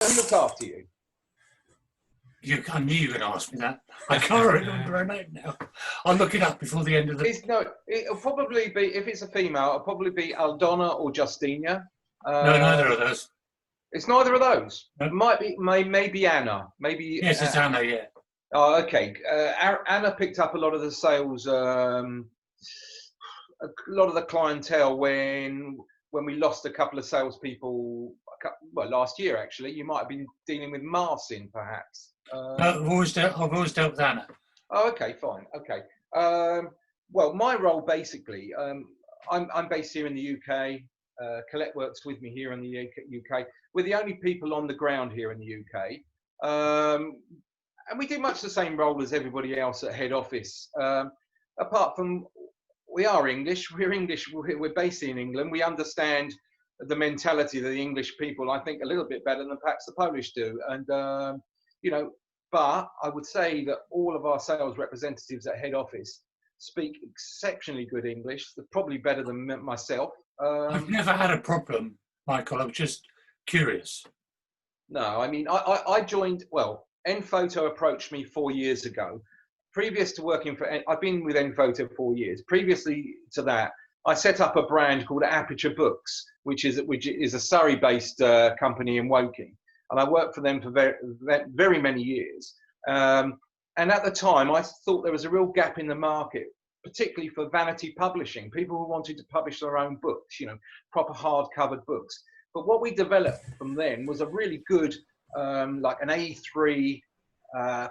Who look after you? I knew you were going to ask me that. I can't remember her name now. I'll look it up before the end of the... It'll probably be, if it's a female, it'll probably be Aldona or Justinia. No, neither of those. It's neither of those. No. It might be, maybe Anna. Maybe. Yes, it's Anna, yeah. Oh, okay. Anna picked up a lot of the sales, a lot of the clientele when we lost a couple of salespeople, well, last year actually. You might have been dealing with Marcin, perhaps. No, I've always dealt with Anna. Oh, okay, fine. Okay. Well, my role basically, I'm based here in the UK. Colette works with me here in the UK. We're the only people on the ground here in the UK. And we do much the same role as everybody else at head office. Apart from, we are English. We're English. We're based in England. We understand the mentality of the English people, I think, a little bit better than perhaps the Polish do. And, you know, but I would say that all of our sales representatives at head office speak exceptionally good English. They're probably better than myself. I've never had a problem, Michael. I'm just curious. No, I mean, I joined, well, NPhoto approached me 4 years ago. Previous to working for, I've been with NPhoto 4 years. Previously to that, I set up a brand called Aperture Books, which is a Surrey-based company in Woking. And I worked for them for very many years. And at the time, I thought there was a real gap in the market, particularly for vanity publishing, people who wanted to publish their own books, you know, proper hard-covered books. But what we developed from then was a really good, like an A3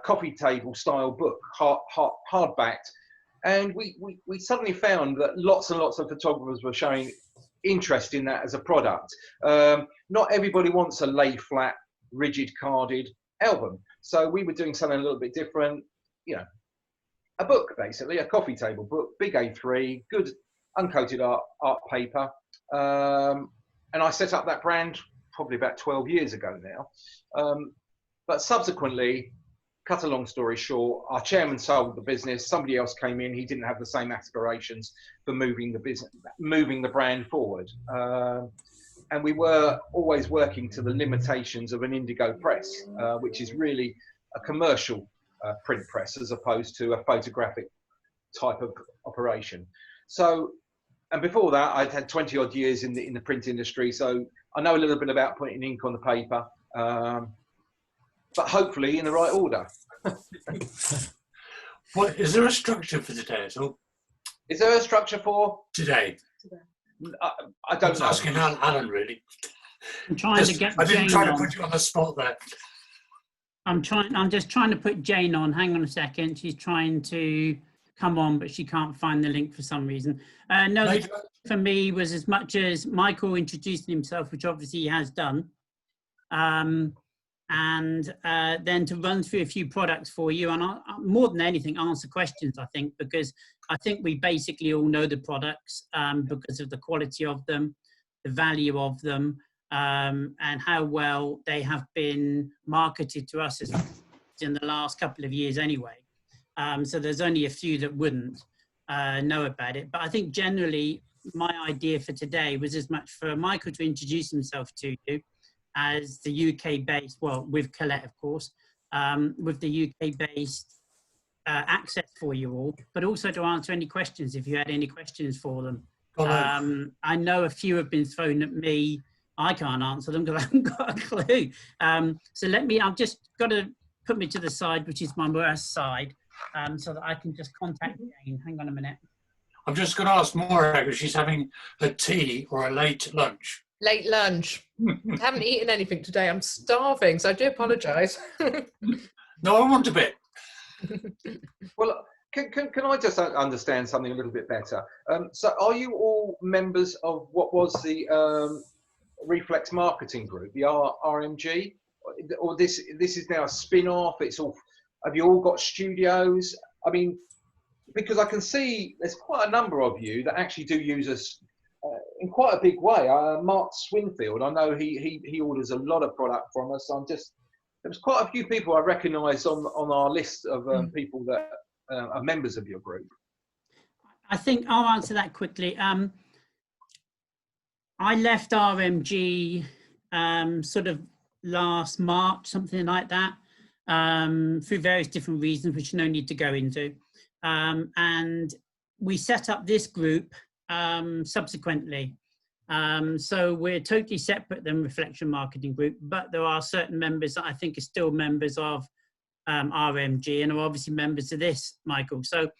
coffee table style book, hard-backed. And we suddenly found that lots and lots of photographers were showing interest in that as a product. Not everybody wants a lay-flat, rigid carded album. So we were doing something a little bit different, you know, a book basically, a coffee table book, big A3, good uncoated art paper. And I set up that brand probably about 12 years ago now. But subsequently, cut a long story short, our chairman sold the business, somebody else came in, he didn't have the same aspirations for moving the business, moving the brand forward. And we were always working to the limitations of an indigo press, which is really a commercial print press as opposed to a photographic type of operation. So, and before that, I'd had 20 odd years in the print industry, so I know a little bit about putting ink on the paper, but hopefully in the right order. What is there a structure for today at all? Is there a structure for today? I don't know. Asking Alan really. I'm trying to get. I didn't Jane try to on. put you on the spot there. I'm just trying to put Jane on. Hang on a second. She's trying to come on, but she can't find the link for some reason. No, for me was as much as Michael introducing himself, which obviously he has done, and then to run through a few products for you, and more than anything, answer questions. I think because I think we basically all know the products because of the quality of them, the value of them. And how well they have been marketed to us in the last couple of years anyway. So there's only a few that wouldn't know about it. But I think generally my idea for today was as much for Michael to introduce himself to you as the UK-based, well, with Colette, of course, with the UK-based access for you all, but also to answer any questions if you had any questions for them. I know a few have been thrown at me. I can't answer them because I haven't got a clue. So I've just got to put me to the side, which is my worst side, so that I can just contact Jane. Hang on a minute. I'm just going to ask Maura because she's having a tea or a late lunch. Late lunch. I haven't eaten anything today. I'm starving, so I do apologise. No, I want a bit. Well, can I just understand something a little bit better? So are you all members of what was the Reflex Marketing Group, the RMG, or this is now a spin-off? It's all. Have you all got studios? I mean, because I can see there's quite a number of you that actually do use us in quite a big way. Mark Swinfield, I know he orders a lot of product from us. There's quite a few people I recognise on our list of people that are members of your group. I think I'll answer that quickly. I left RMG sort of last March, something like that, through various different reasons, which no need to go into. And we set up this group subsequently. So we're totally separate than Reflection Marketing Group, but there are certain members that I think are still members of RMG and are obviously members of this, Michael. So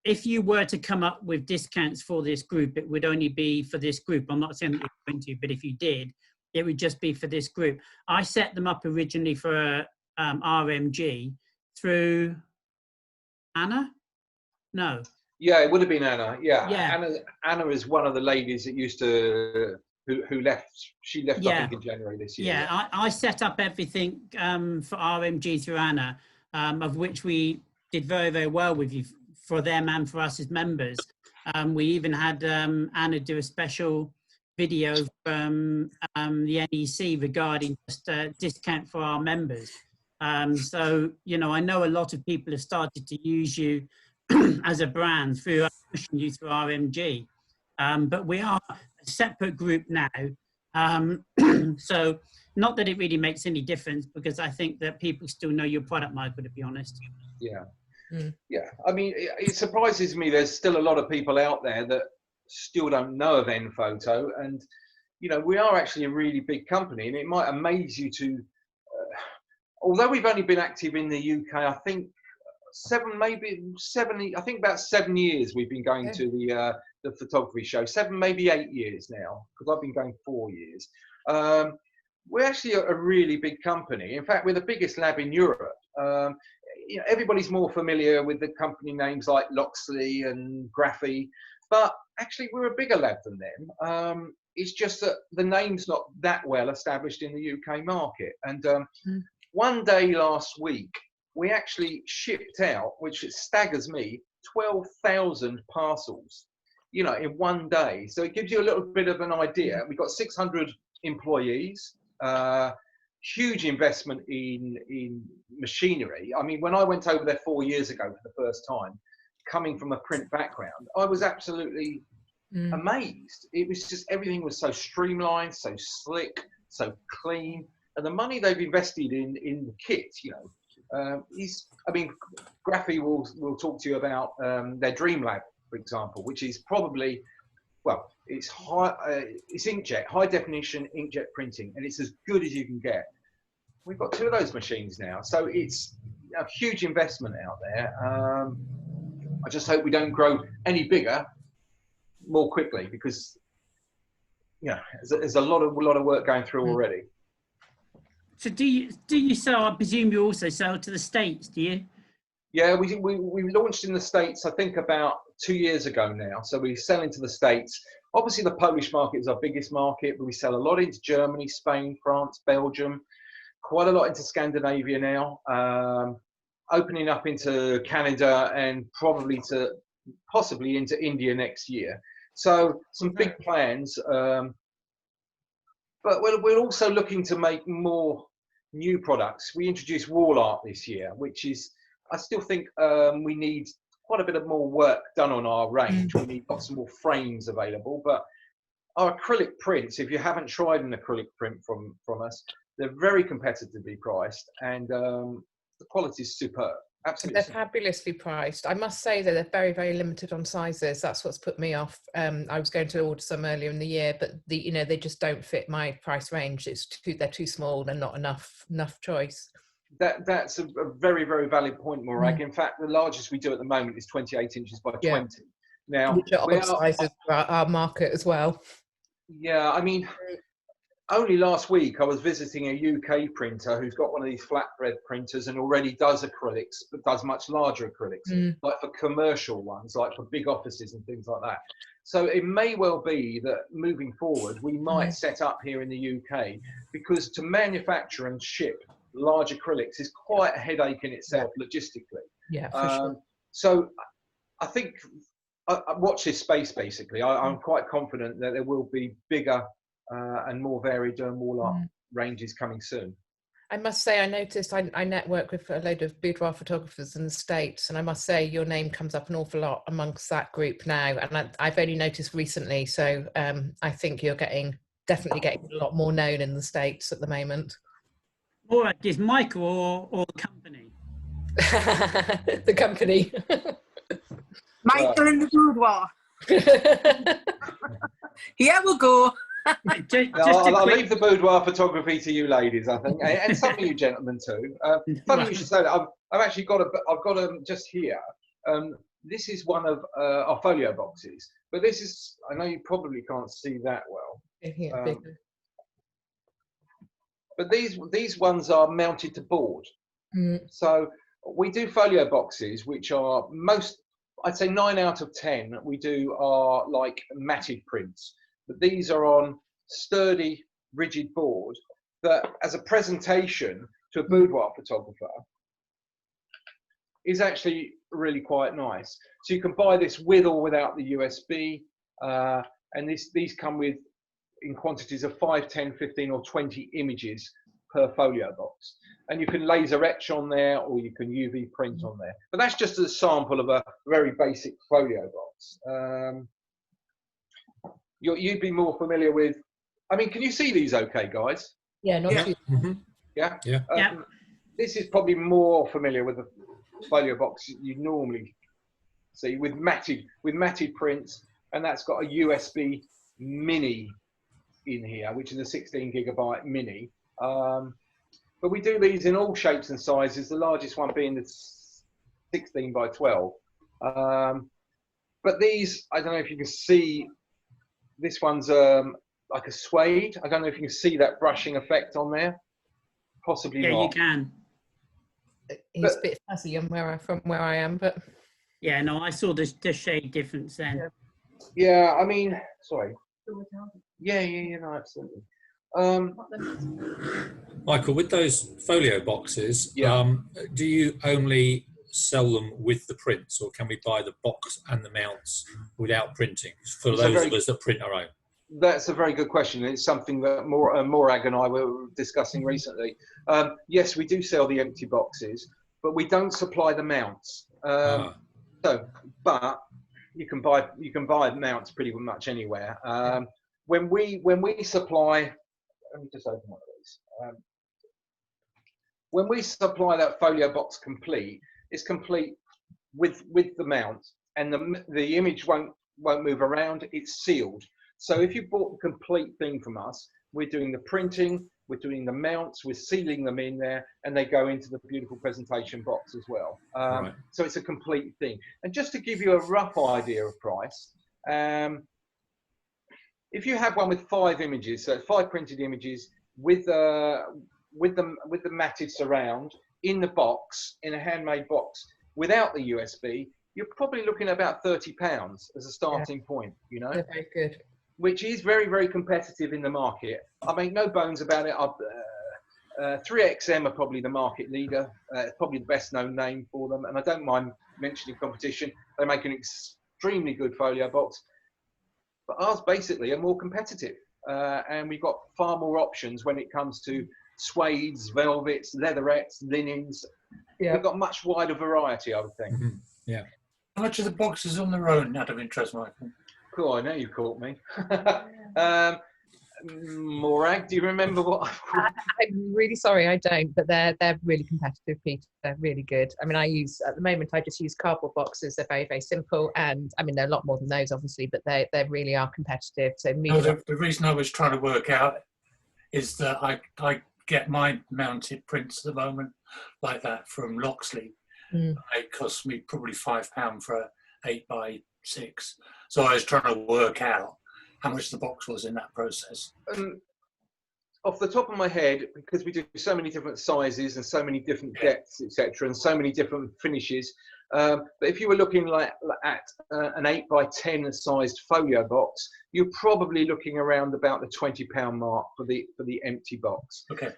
if you were to come up with discounts for this group, it would only be for this group. I'm not saying that you're going to, but if you did, it would just be for this group. I set them up originally for RMG through Anna? No. Yeah, it would have been Anna. Yeah, Yeah. Anna is one of the ladies that used to who left. She left, I think, in January this year. Yeah, I set up everything for RMG through Anna, of which we did very, very well with you, for them and for us as members. We even had Anna do a special video from the NEC regarding just a discount for our members. So, you know, I know a lot of people have started to use you as a brand through pushing you through RMG. But we are a separate group now. So not that it really makes any difference, because I think that people still know your product, Michael, to be honest. Yeah. Mm. Yeah. I mean, it surprises me there's still a lot of people out there that still don't know of NPhoto. And, you know, we are actually a really big company, and it might amaze you to, although we've only been active in the UK, I think I think about 7 years we've been going to the photography show. 7, maybe 8 years now, because I've been going 4 years. We're actually a really big company. In fact, we're the biggest lab in Europe. You know, everybody's more familiar with the company names like Loxley and Graphy, but actually we're a bigger lab than them. It's just that the name's not that well established in the UK market. And one day last week, we actually shipped out, which staggers me, 12,000 parcels, you know, in one day. So it gives you a little bit of an idea. We've got 600 employees, huge investment in machinery. I mean, when I went over there 4 years ago for the first time, coming from a print background, I was absolutely amazed. It was just, everything was so streamlined, so slick, so clean. And the money they've invested in the kit, you know, I mean, Graphy will talk to you about their Dream Lab, for example, which is probably, well, it's it's inkjet, high definition inkjet printing, and it's as good as you can get. We've got 2 of those machines now, so it's a huge investment out there. I just hope we don't grow any bigger more quickly, because, you know, there's a lot of work going through already. So do you sell? I presume you also sell to the States, do you? Yeah, we launched in the States, I think, about 2 years ago now. So we sell into the States. Obviously, the Polish market is our biggest market, but we sell a lot into Germany, Spain, France, Belgium, quite a lot into Scandinavia now, opening up into Canada, and possibly into India next year. So some big plans. But we're also looking to make more new products. We introduced wall art this year, which is, I still think we need quite a bit of more work done on our range. We need lots more frames available, but our acrylic prints, if you haven't tried an acrylic print from us, they're very competitively priced, and the quality is superb. Absolutely. They're fabulously priced. I must say that they're very, very limited on sizes. That's what's put me off. I was going to order some earlier in the year, but they just don't fit my price range. They're too small and not enough choice. That's a very, very valid point, Morag. In fact, the largest we do at the moment is 28 inches by 20. Now, which are odd sizes for our market as well. Yeah, I mean, only last week I was visiting a UK printer who's got one of these flatbread printers and already does acrylics, but does much larger acrylics, like for commercial ones, like for big offices and things like that. So it may well be that moving forward, we might set up here in the UK, because to manufacture and ship large acrylics is quite a headache in itself logistically. Yeah, for sure. So I think, I watch this space basically. I'm quite confident that there will be bigger and more varied wall art ranges coming soon. I must say, I noticed I network with a load of boudoir photographers in the States, and I must say your name comes up an awful lot amongst that group now, and I've only noticed recently. So I think you're getting definitely getting a lot more known in the States at the moment. Or is Michael or the company? The company. Michael in the boudoir. Here we go. I'll leave the boudoir photography to you ladies, I think, and some of you gentlemen too. Funny you should say that. I've actually got just here. This is one of our folio boxes, but this is, I know you probably can't see that well. But these ones are mounted to board. So we do folio boxes, which are I'd say 9 out of 10 we do are like matted prints. But these are on sturdy, rigid board that, as a presentation to a boudoir photographer, is actually really quite nice. So you can buy this with or without the USB, and these come in quantities of 5, 10, 15 or 20 images per folio box. And you can laser etch on there, or you can UV print on there. But that's just a sample of a very basic folio box. You'd be more familiar with, I mean, can you see these okay, guys? Yeah, not too. Yeah? Yeah. This is probably more familiar with the folio box you normally see with matted prints, and that's got a USB mini in here, which is a 16 gigabyte mini. But we do these in all shapes and sizes, the largest one being the 16 by 12. But these, I don't know if you can see, this one's like a suede. I don't know if you can see that brushing effect on there. Possibly not. Yeah, you can. It's a bit fuzzy from where I am, but Yeah, no, I saw the shade difference then. Yeah, I mean, sorry. Yeah, no, absolutely. Michael, with those folio boxes, Yeah. do you only sell them with the prints, or can we buy the box and the mounts without printing for those of us that print our own? That's a very good question. It's something that Morag and I were discussing recently. Yes, we do sell the empty boxes, but we don't supply the mounts. But you can buy mounts pretty much anywhere. When we supply, let me just open one of these. When we supply that folio box complete, it's complete with the mount, and the image won't move around. It's sealed. So if you bought the complete thing from us, we're doing the printing, we're doing the mounts, we're sealing them in there, and they go into the beautiful presentation box as well. Right. So it's a complete thing. And just to give you a rough idea of price, if you have one with 5 images, so 5 printed images with the matted surround in the box, in a handmade box, without the USB, you're probably looking at about £30 as a starting point, you know. they're very good. Which is very, very competitive in the market. I make no bones about it. 3XM are probably the market leader, probably the best known name for them, and I don't mind mentioning competition. They make an extremely good folio box, but ours basically are more competitive, and we've got far more options when it comes to suedes, velvets, leatherettes, linens. Yeah. We've got much wider variety, I would think. Yeah. How much are the boxes on their own, out of interest, Michael? Cool, I know you caught me. Morag, do you remember what I'm really sorry, I don't, but they're really competitive, Peter. They're really good. I mean, at the moment I just use cardboard boxes. They're very, very simple, and I mean they're a lot more than those, obviously, but they really are competitive. So The reason I was trying to work out is that I get my mounted prints at the moment like that from Loxley. It costs me probably £5 for a 8x6. So I was trying to work out how much the box was in that process. Off the top of my head, because we do so many different sizes and so many different depths, etc., and so many different finishes, but if you were looking at an 8x10 sized folio box, you're probably looking around about the £20 mark for the empty box. Okay.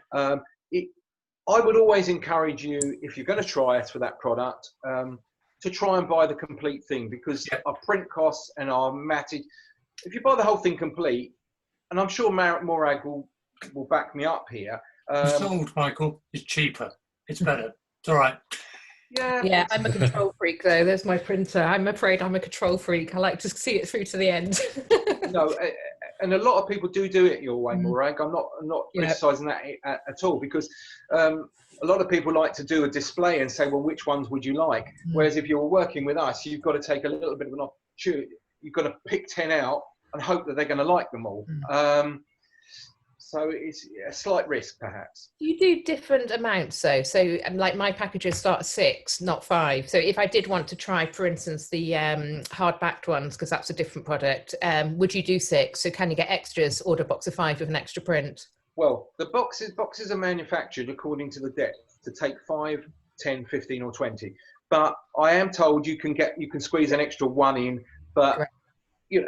I would always encourage you, if you're going to try us for that product, to try and buy the complete thing, because our print costs and our matted, if you buy the whole thing complete, and I'm sure Morag will back me up here. Sold, Michael. It's cheaper. It's better. It's all right. Yeah, I'm a control freak though. There's my printer. I'm afraid I'm a control freak. I like to see it through to the end. No, and a lot of people do it your way, Morag. I'm not criticising that at all, because a lot of people like to do a display and say, well, which ones would you like? Whereas if you're working with us, you've got to take a little bit of an opportunity. You've got to pick 10 out and hope that they're going to like them all. So it's a slight risk, perhaps. You do different amounts though. So like my packages start at 6, not 5. So if I did want to try, for instance, the hard-backed ones, because that's a different product, would you do 6? So can you get extras, order a box of 5 with an extra print? Well, the boxes are manufactured according to the depth to take 5, 10, 15 or 20. But I am told you can squeeze an extra 1 in, but Correct. You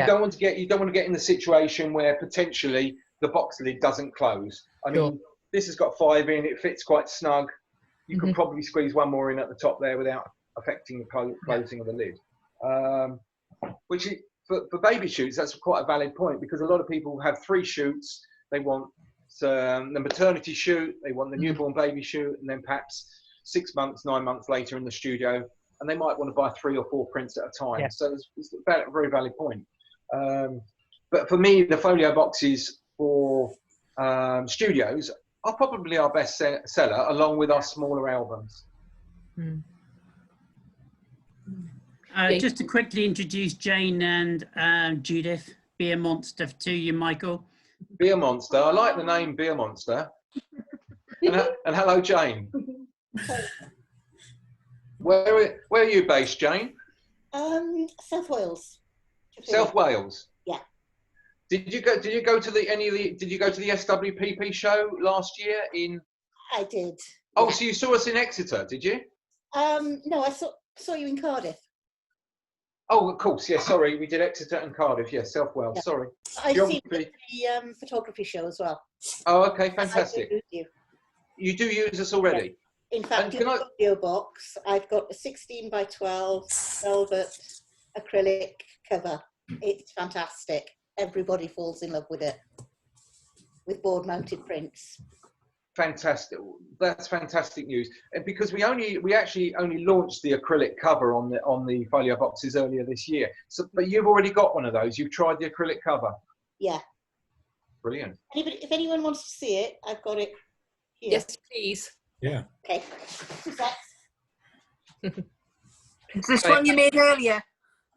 don't want to get in the situation where potentially the box lid doesn't close. I mean, this has got 5 in, it fits quite snug. You could probably squeeze 1 more in at the top there without affecting the closing of the lid. Which for baby shoots, that's quite a valid point, because a lot of people have 3 shoots. They want the maternity shoot, they want the newborn baby shoot, and then perhaps 6 months, 9 months later in the studio, and they might want to buy 3 or 4 prints at a time. Yeah. So it's a very valid point. But for me, the folio boxes for studios are probably our best seller, along with our smaller albums. Just to quickly introduce Jane and Judith, Beer Monster to you, Michael. Beer Monster. I like the name Beer Monster. And hello, Jane. Where are you based, Jane? South Wales. South Wales. Yeah. Did you go to the SWPP show last year in? I did. Oh, yeah. So you saw us in Exeter, did you? No, I saw you in Cardiff. Oh, of course, yeah. Sorry, we did Exeter and Cardiff. Yeah, South Wales. Yeah. Sorry. I've seen the photography show as well. Oh, okay, fantastic. You do use us already. Yeah. In fact, in the audio box, I've got a 16 by 12 velvet acrylic cover. It's fantastic. Everybody falls in love with it, with board-mounted prints. Fantastic. That's fantastic news. And because we actually only launched the acrylic cover on the folio boxes earlier this year. So, but you've already got one of those. You've tried the acrylic cover. Yeah. Brilliant. If anyone wants to see it, I've got it here. Yes, please. Yeah. Okay. Is this one you made earlier?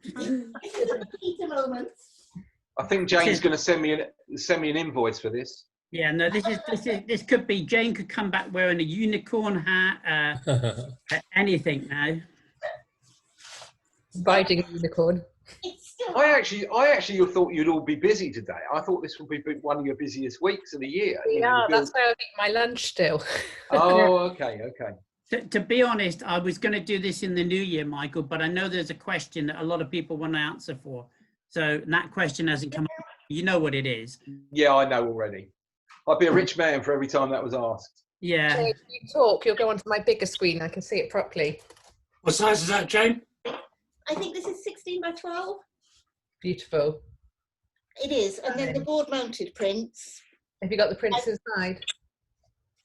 It's a moment. I think Jane's going to send me an invoice for this. Yeah, no, this could be, Jane could come back wearing a unicorn hat, anything now. Riding a unicorn. I actually thought you'd all be busy today. I thought this would be one of your busiest weeks of the year. Yeah, that's why I eat my lunch still. Oh, okay. To be honest, I was going to do this in the new year, Michael, but I know there's a question that a lot of people want to answer for. So that question hasn't come up. You know what it is. Yeah, I know already. I'd be a rich man for every time that was asked. Yeah. So if you talk, you'll go onto my bigger screen. I can see it properly. What size is that, Jane? I think this is 16 by 12. Beautiful. It is. And then the board-mounted prints. Have you got the prints inside?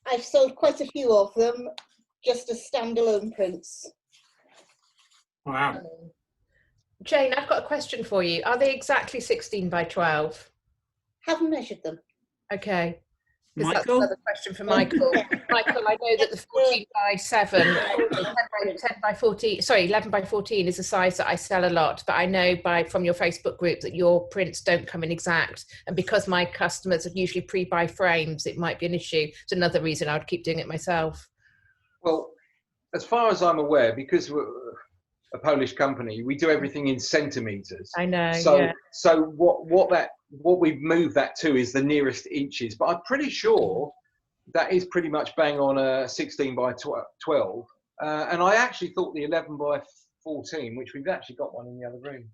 I've sold quite a few of them, just as standalone prints. Wow. Jane, I've got a question for you. Are they exactly 16 by 12? Haven't measured them. Okay. Because that's Michael? another question for Michael. Michael, I know that the 14 by 7, 10 by 14, sorry, 11 by 14 is a size that I sell a lot, but I know from your Facebook group that your prints don't come in exact. And because my customers usually pre-buy frames, it might be an issue. It's another reason I would keep doing it myself. Well, as far as I'm aware, because we're a Polish company, we do everything in centimeters. I know. So what we've moved that to is the nearest inches, but I'm pretty sure that is pretty much bang on a 16 by 12. And I actually thought the 11 by 14, which we've actually got one in the other room.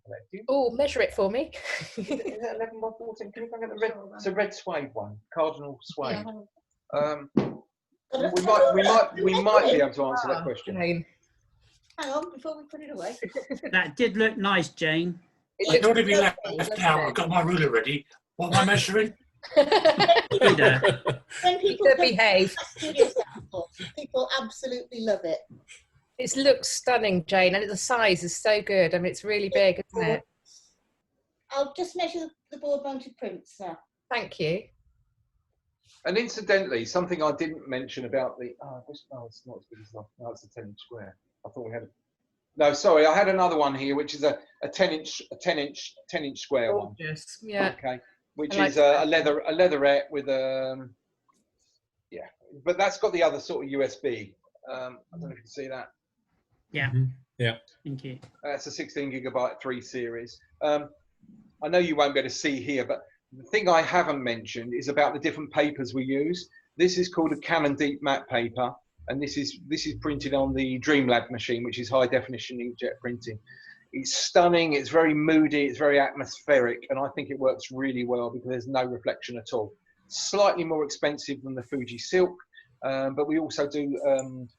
Oh, measure it for me. Is that 11 by 14? Can you bring it the red? It's a red suede one, cardinal suede. We might be able to answer that question. Hang on, before we put it away. That did look nice, Jane. I don't be left out. I've got my ruler ready. What am I measuring? When people behave. studio samples, people absolutely love it. It looks stunning, Jane, and the size is so good. I mean, it's really big, isn't it? I'll just measure the board-mounted prints now. Thank you. And incidentally, something I didn't mention about the it's not as big as that. No, it's a 10-inch square. I thought we had no, sorry, I had another one here, which is a 10-inch square one. Gorgeous. Yeah. Okay, which I like is a leatherette with yeah, but that's got the other sort of USB. I don't know if you can see that. Yeah. Yeah. Thank you. It's a 16 gigabyte 3 series. I know you won't be able to see here, but the thing I haven't mentioned is about the different papers we use. This is called a Canon Deep Matte paper, and this is printed on the Dreamlab machine, which is high definition inkjet printing. It's stunning, it's very moody, it's very atmospheric, and I think it works really well because there's no reflection at all. Slightly more expensive than the Fuji Silk, but we also do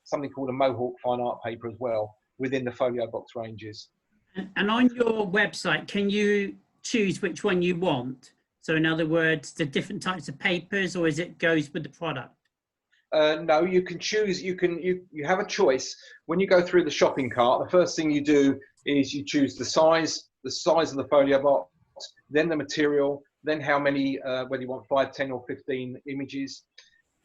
something called a Mohawk fine art paper as well within the folio box ranges. And on your website, can you choose which one you want? So in other words, the different types of papers, or is it goes with the product? No, you can choose. You have a choice when you go through the shopping cart. The first thing you do is you choose the size of the folio box, then the material, then how many, whether you want 5, 10, or 15 images,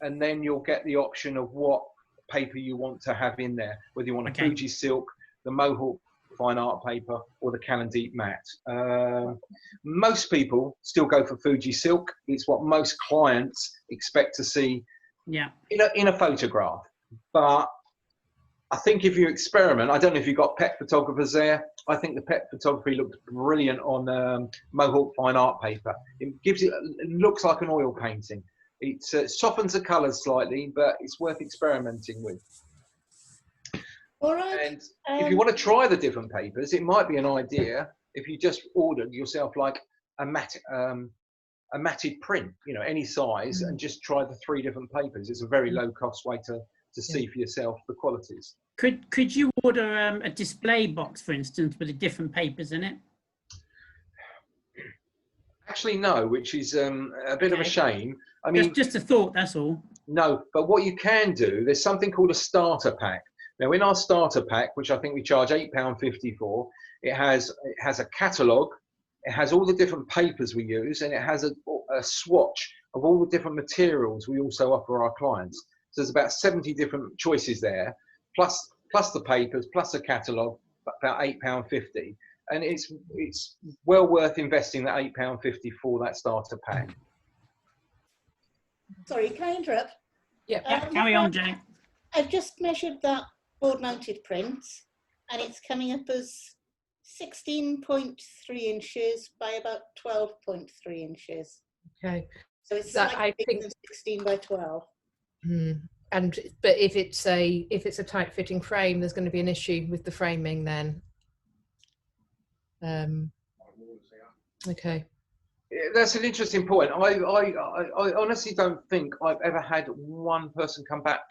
and then you'll get the option of what paper you want to have in there, whether you want a Fuji Silk, the Mohawk fine art paper, or the Canon Deep Matte. Most people still go for Fuji Silk. It's what most clients expect to see in a photograph. But I think if you experiment, I don't know if you've got pet photographers there. I think the pet photography looks brilliant on Mohawk fine art paper. It looks like an oil painting. It softens the colours slightly, but it's worth experimenting with. All right. And if you want to try the different papers, it might be an idea if you just ordered yourself like a matted print, you know, any size, and just try the 3 different papers. It's a very low cost way to see for yourself the qualities. Could you order a display box, for instance, with the different papers in it? Actually, no, which is a bit of a shame. I mean, just a thought, that's all. No, but what you can do, there's something called a starter pack. Now, in our starter pack, which I think we charge £8.50 for, it has a catalogue, it has all the different papers we use, and it has a swatch of all the different materials we also offer our clients. So there's about 70 different choices there, plus the papers, plus the catalogue, about £8.50. And it's well worth investing that £8.50 for that starter pack. Sorry, can I interrupt? Yeah, carry on, Jane. I've just measured that board-mounted print, and it's coming up as 16.3 inches by about 12.3 inches. Okay. So it's slightly bigger than 16 by 12. But if it's a tight-fitting frame, there's going to be an issue with the framing then. Okay. That's an interesting point. I honestly don't think I've ever had one person come back.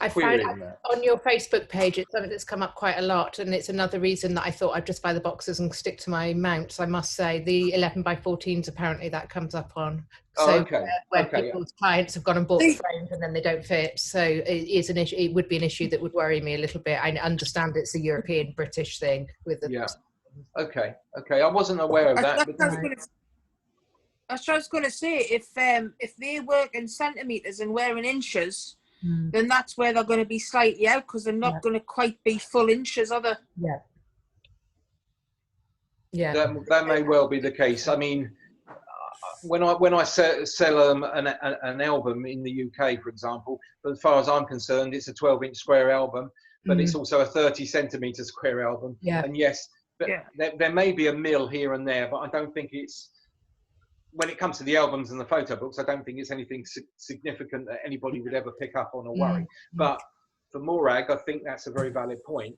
I found on your Facebook page, it's something that's come up quite a lot, and it's another reason that I thought I'd just buy the boxes and stick to my mounts. I must say, the 11 by 14s, apparently that comes up on. So where people's clients have gone and bought frames and then they don't fit. So it is an issue. It would be an issue that would worry me a little bit. I understand it's a European British thing with the. Yeah. Okay. I wasn't aware of that. That's what I was going to say. If they work in centimetres and we're in inches, then that's where they're going to be slightly out, because they're not going to quite be full inches, are they? Yeah. That may well be the case. I mean, when I sell an album in the UK, for example, as far as I'm concerned, it's a 12-inch square album, but it's also a 30-centimetre square album. Yeah. And yes, there may be a mill here and there, but I don't think it's. When it comes to the albums and the photo books, I don't think it's anything significant that anybody would ever pick up on or worry. But for Morag, I think that's a very valid point.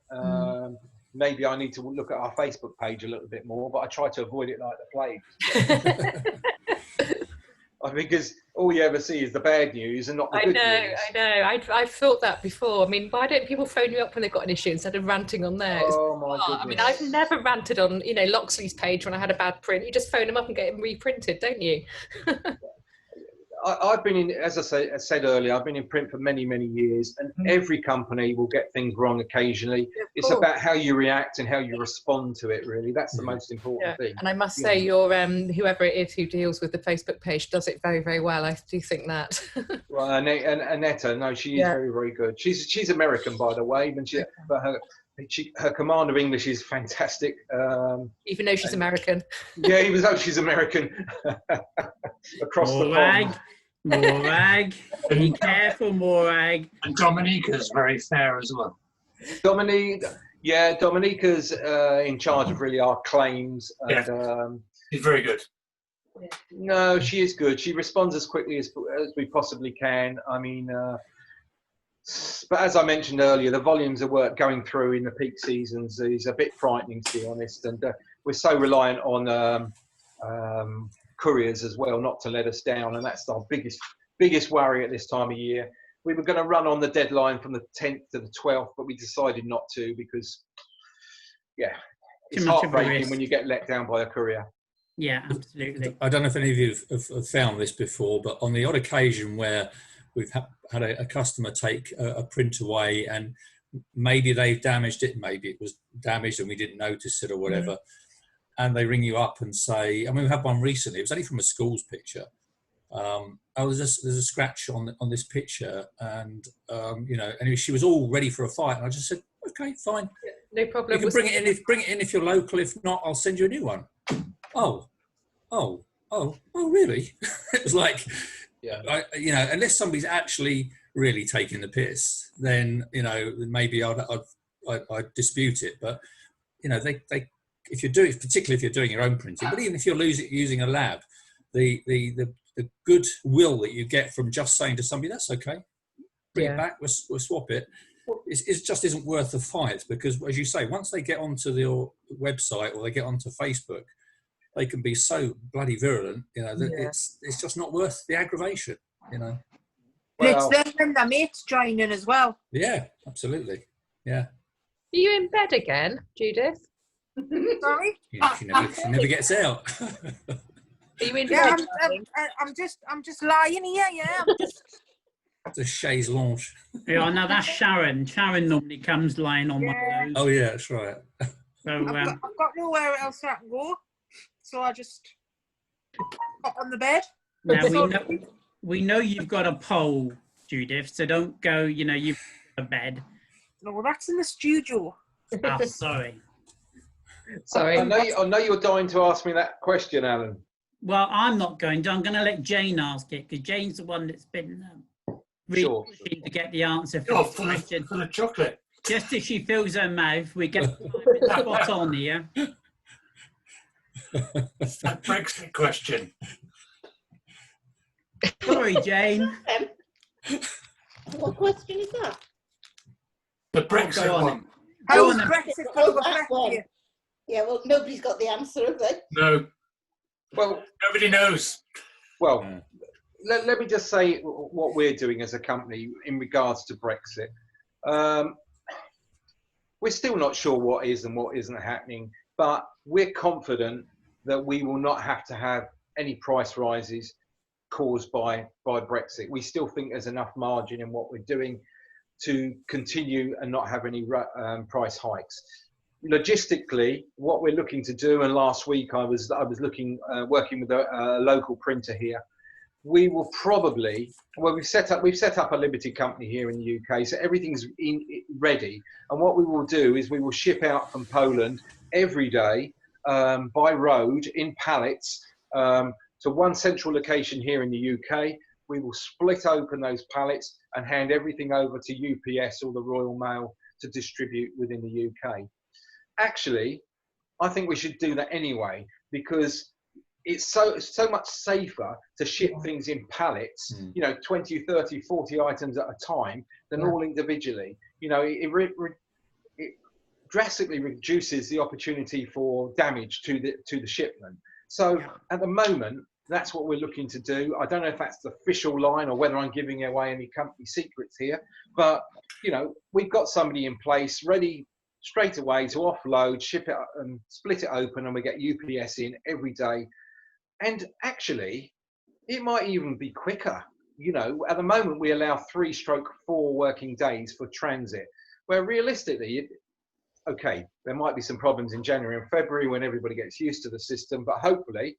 Maybe I need to look at our Facebook page a little bit more, but I try to avoid it like the plague. Because all you ever see is the bad news and not the good news. I know. I've thought that before. I mean, why don't people phone you up when they've got an issue instead of ranting on theirs? Oh my goodness. I mean, I've never ranted on, Loxley's page when I had a bad print. You just phone them up and get them reprinted, don't you? I've been in, as I said earlier, I've been in print for many, many years, and every company will get things wrong occasionally. It's about how you react and how you respond to it, really. That's the most important thing. And I must say, your whoever it is who deals with the Facebook page does it very, very well. I do think that. Well, and Annetta, no, she is very, very good. She's American, by the way, but her command of English is fantastic. Even though she's American. Yeah, even though she's American. Across the pond. Morag, be careful, Morag. And Dominica's very fair as well. Dominica's in charge of really our claims. And, she's very good. No, she is good. She responds as quickly as we possibly can. I mean, but as I mentioned earlier, the volumes of work going through in the peak seasons is a bit frightening, to be honest. And we're so reliant on couriers as well, not to let us down, and that's our biggest worry at this time of year. We were going to run on the deadline from the 10th to the 12th, but we decided not to because, it's heartbreaking when you get let down by a courier. Yeah, absolutely. I don't know if any of you have found this before, but on the odd occasion where we've had a customer take a print away and maybe they've damaged it, maybe it was damaged and we didn't notice it or whatever, and they ring you up and say, I mean, we had one recently, it was only from a school's picture. There's a scratch on this picture, and anyway, she was all ready for a fight, and I just said, okay, fine, no problem. You can bring it in if you're local. If not, I'll send you a new one. Oh, really? It was like, unless somebody's actually really taking the piss, then maybe I'd dispute it. But they if you're doing, particularly if you're doing your own printing, but even if you're using a lab, the goodwill that you get from just saying to somebody, that's okay, bring it back, we'll swap it, it just isn't worth the fight, because as you say, once they get onto your website or they get onto Facebook, they can be so bloody virulent, that it's just not worth the aggravation, Well, it's them and their mates joining as well. Yeah, absolutely. Yeah. Are you in bed again, Judith? Sorry? She never gets out. Are you in bed? I'm just lying here, I'm just... It's a chaise lounge. Yeah, no, that's Sharon. Sharon normally comes lying on one of those. Oh yeah, that's right. So, I've got nowhere else I can go, so I just got on the bed. Now we know you've got a pole, Judith, so don't go, you've got a bed. No, that's in the studio. Oh, sorry. Sorry. I know you're dying to ask me that question, Alan. Well, I'm not going to. I'm going to let Jane ask it, because Jane's the one that's been really pushing to get the answer for the question. For the chocolate. Just as she fills her mouth, we get spot on here. That Brexit question. Sorry, Jane. What question is that? The Brexit one. How's Brexit going to affect you? Yeah, well, nobody's got the answer, have they? No. Well, nobody knows. Well, let me just say what we're doing as a company in regards to Brexit. We're still not sure what is and what isn't happening, but we're confident that we will not have to have any price rises caused by Brexit. We still think there's enough margin in what we're doing to continue and not have any price hikes. Logistically, what we're looking to do, and last week I was looking, working with a local printer here. We will probably, well, we've set up a limited company here in the UK, so everything's ready. And what we will do is we will ship out from Poland every day by road in pallets to one central location here in the UK. We will split open those pallets and hand everything over to UPS or the Royal Mail to distribute within the UK. Actually, I think we should do that anyway, because it's so much safer to ship things in pallets, 20, 30, 40 items at a time than all individually. It drastically reduces the opportunity for damage to the shipment. So at the moment, that's what we're looking to do. I don't know if that's the official line or whether I'm giving away any company secrets here, but we've got somebody in place ready straight away to offload, ship it and split it open, and we get UPS in every day. And actually, it might even be quicker. You know, at the moment we allow 3/4 working days for transit, where realistically, okay, there might be some problems in January and February when everybody gets used to the system, but hopefully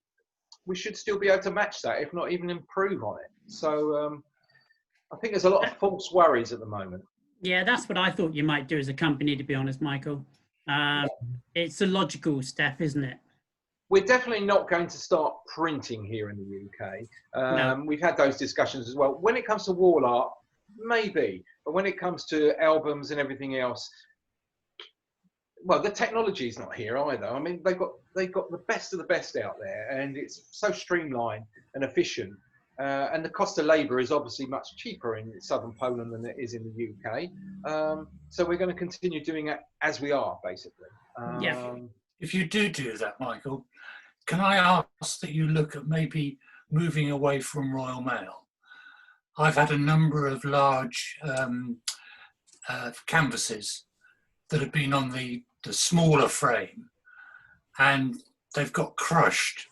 we should still be able to match that, if not even improve on it. So I think there's a lot of false worries at the moment. Yeah, that's what I thought you might do as a company, to be honest, Michael. It's a logical step, isn't it? We're definitely not going to start printing here in the UK. No. We've had those discussions as well. When it comes to wall art, maybe, but when it comes to albums and everything else, well, the technology is not here either. I mean, they've got the best of the best out there, and it's so streamlined and efficient. And the cost of labour is obviously much cheaper in southern Poland than it is in the UK. So we're going to continue doing it as we are, basically. Yeah. If you do that, Michael, can I ask that you look at maybe moving away from Royal Mail? I've had a number of large canvases that have been on the smaller frame, and they've got crushed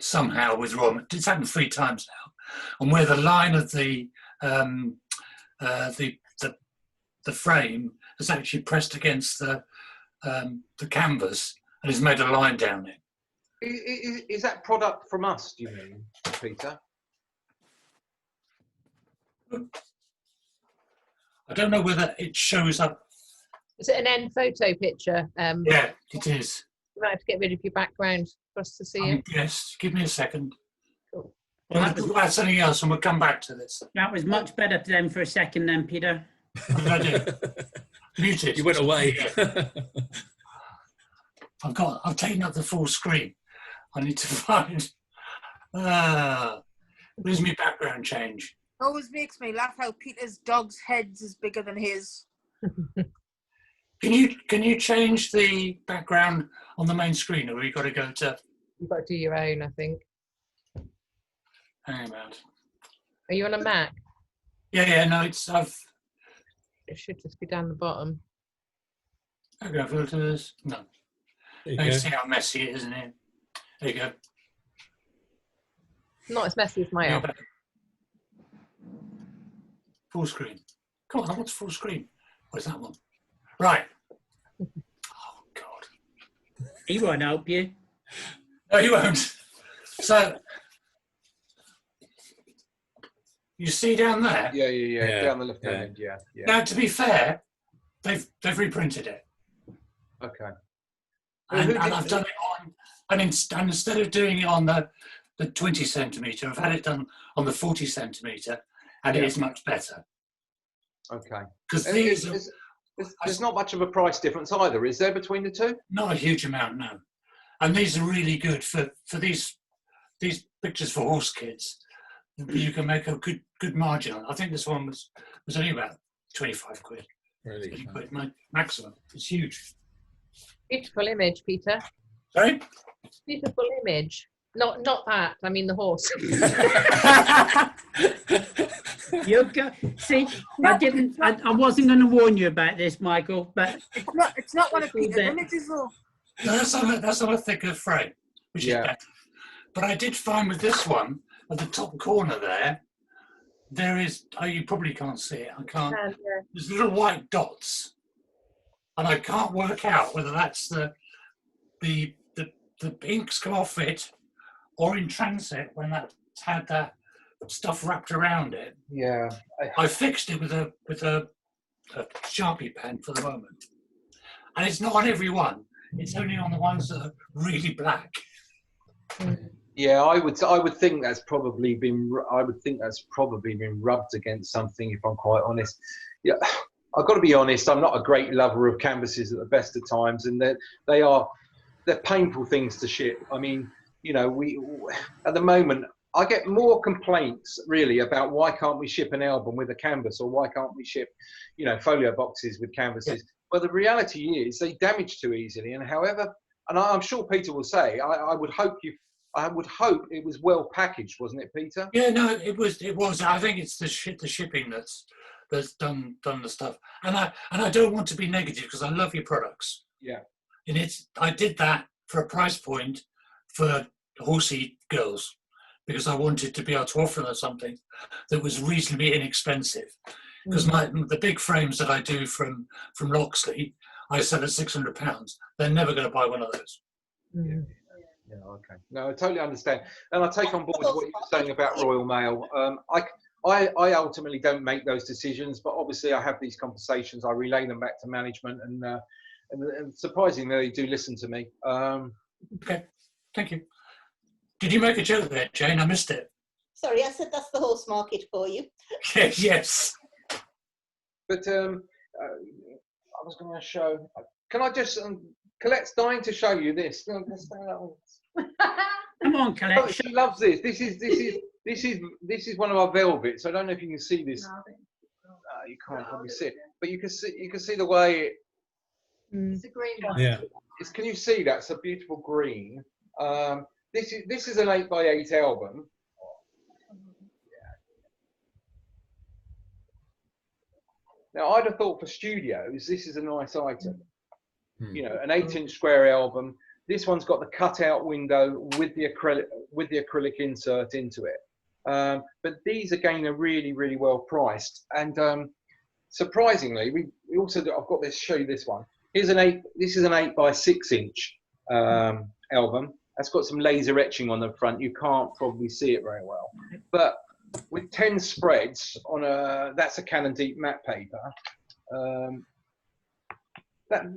somehow with Royal Mail. It's happened 3 times now, and where the line of the frame has actually pressed against the canvas and has made a line down it. Is that product from us, do you mean, Peter? I don't know whether it shows up. Is it an NPhoto picture? Yeah, it is. You might have to get rid of your background for us to see it. Yes, give me a second. Cool. Well, we'll talk about something else and we'll come back to this. That was much better then for a second then, Peter. What did I do? Muted. You went away. I've taken up the full screen. I need to find. Where's my background change? Always makes me laugh how Peter's dog's head's is bigger than his. Can you change the background on the main screen, or have you got to go to? You've got to do your own, I think. Hang about. Are you on a Mac? Yeah. No, it should just be down the bottom. go filters. No. You see how messy it is, isn't it? There you go. Not as messy as my own. Full screen. Come on, I want full screen. Where's that one? Right. Oh, God. He won't help you. No, he won't. So, you see down there? Yeah. Down the left hand, yeah. Now, to be fair, they've reprinted it. Okay. And I've done it on, and instead of doing it on the 20 centimetre, I've had it done on the 40 centimetre, and it is much better. Okay. Because there's not much of a price difference either, is there, between the two? Not a huge amount, no. And these are really good for these pictures for horse kids. You can make a good margin on. I think this one was only about 25 quid. Really? 20 quid, maximum. It's huge. Beautiful image, Peter. Sorry? Beautiful image. Not that. I mean the horse. See, I wasn't going to warn you about this, Michael, but It's not one of Peter's images, though. No, that's on a thicker frame, which is better. But I did find with this one, at the top corner there is, you probably can't see it, I can't, there's little white dots. And I can't work out whether that's the inks come off it, or in transit when that's had that stuff wrapped around it. Yeah. I fixed it with a Sharpie pen for the moment. And it's not on every one. It's only on the ones that are really black. Yeah, I would think that's probably been rubbed against something, if I'm quite honest. Yeah, I've got to be honest, I'm not a great lover of canvases at the best of times, and they're painful things to ship. I mean, you know, we at the moment I get more complaints really about why can't we ship an album with a canvas, or why can't we ship, you know, folio boxes with canvases. Yeah. Well, the reality is they damage too easily, and I'm sure Peter will say, I would hope it was well packaged, wasn't it, Peter? Yeah, no, it was. I think it's the shipping that's done the stuff. And I don't want to be negative because I love your products. Yeah. And I did that for a price point for horsey girls, because I wanted to be able to offer them something that was reasonably inexpensive. Because the big frames that I do from Loxley, I sell at £600. They're never going to buy one of those. Yeah, okay. No, I totally understand, and I take on board what you're saying about Royal Mail. I ultimately don't make those decisions, but obviously I have these conversations. I relay them back to management, and surprisingly, they do listen to me. Okay, thank you. Did you make a joke there, Jane? I missed it. Sorry, I said that's the horse market for you. Yes. But I was going to show. Can I just? Colette's dying to show you this. Come on, Colette. Oh, she loves this. This is one of our velvets. I don't know if you can see this. You can't probably see it, but you can see the way it. It's a green one. Yeah. Can you see that? It's a beautiful green. This is an 8x8 album. Now I'd have thought for studios this is a nice item. You know, an 8-inch square album. This one's got the cutout window with the acrylic insert into it. But these again are really, really well priced. And surprisingly, we also I've got this. Show you this one. This is an 8x6-inch album. That's got some laser etching on the front. You can't probably see it very well, but with 10 spreads on that's a Canon deep matte paper.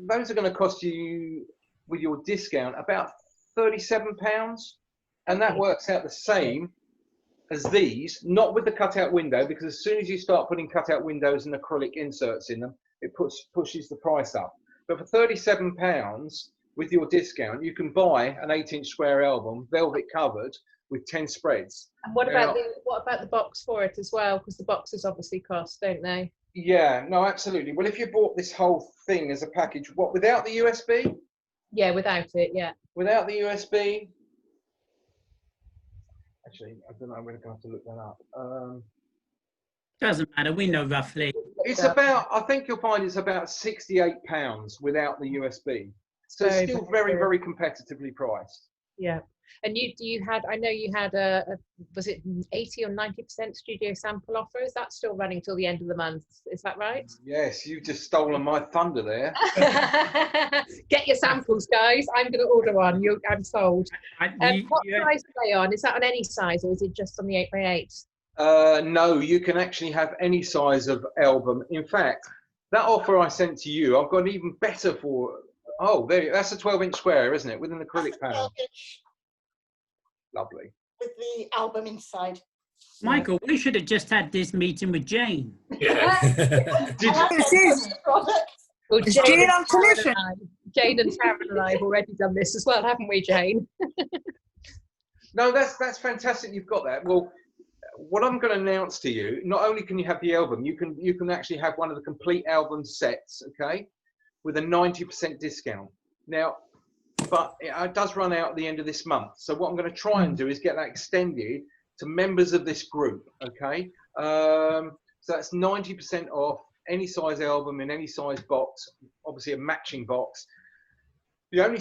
Those are going to cost you, with your discount, about £37, and that works out the same as these, not with the cutout window, because as soon as you start putting cutout windows and acrylic inserts in them, it pushes the price up. But for £37 with your discount, you can buy an 8-inch square album, velvet covered, with 10 spreads. And what about the box for it as well? Because the boxes obviously cost, don't they? Yeah, no, absolutely. Well, if you bought this whole thing as a package, what, without the USB? Yeah, without it, yeah. Without the USB? Actually, I don't know. I'm going to have to look that up. Doesn't matter. We know roughly. It's about. I think you'll find it's about £68 without the USB. So it's still very, very competitively priced. Yeah. And you had, I know you had was it 80 or 90% studio sample offer? Is that still running till the end of the month? Is that right? Yes, you've just stolen my thunder there. Get your samples, guys. I'm going to order one. I'm sold. What size are they on? Is that on any size, or is it just on the 8x8? No, you can actually have any size of album. In fact, that offer I sent to you, I've got even better for. Oh, that's a 12-inch square, isn't it? With an acrylic panel. Lovely. With the album inside. Michael, we should have just had this meeting with Jane. Yeah. Well, Jane on commission. Jane and Sharon and I have already done this as well, haven't we, Jane? No, that's fantastic. You've got that. Well, what I'm going to announce to you, not only can you have the album, you can actually have one of the complete album sets, okay, with a 90% discount. Now, but it does run out at the end of this month. So what I'm going to try and do is get that extended to members of this group, okay? So that's 90% off any size album in any size box, obviously a matching box. The only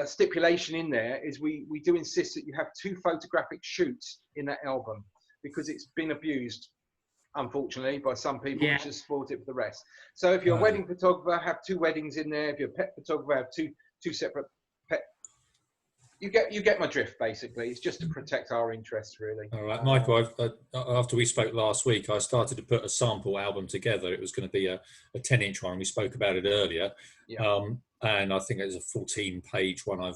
stipulation in there is we do insist that you have 2 photographic shoots in that album, because it's been abused, unfortunately, by some people, which has spoiled it for the rest. So if you're a wedding photographer, have 2 weddings in there. If you're a pet photographer, have two separate pet. You get my drift, basically. It's just to protect our interests, really. All right, Michael, after we spoke last week, I started to put a sample album together. It was going to be a 10-inch one. We spoke about it earlier. Yeah. And I think it's a 14-page one I'm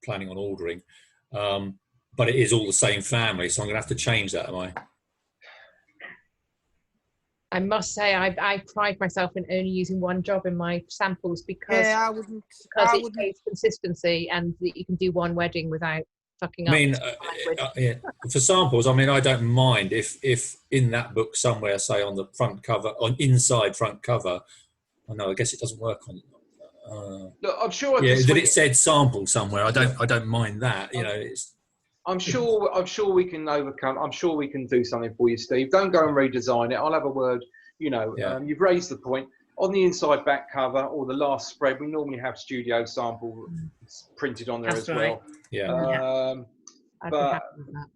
planning on ordering. But it is all the same family, so I'm going to have to change that, am I? I must say, I pride myself in only using one job in my samples because it shows consistency, and that you can do one wedding without fucking up. I mean, for samples, I mean, I don't mind if in that book somewhere, say on the front cover, on inside front cover, I guess it doesn't work on. Look, I'm sure. Yeah, that it said sample somewhere. I don't mind that. You know, it's. I'm sure we can overcome. I'm sure we can do something for you, Steve. Don't go and redesign it. I'll have a word. You know, you've raised the point. On the inside back cover or the last spread, we normally have studio sample printed on there as well. Yeah. I'd be But happy with that.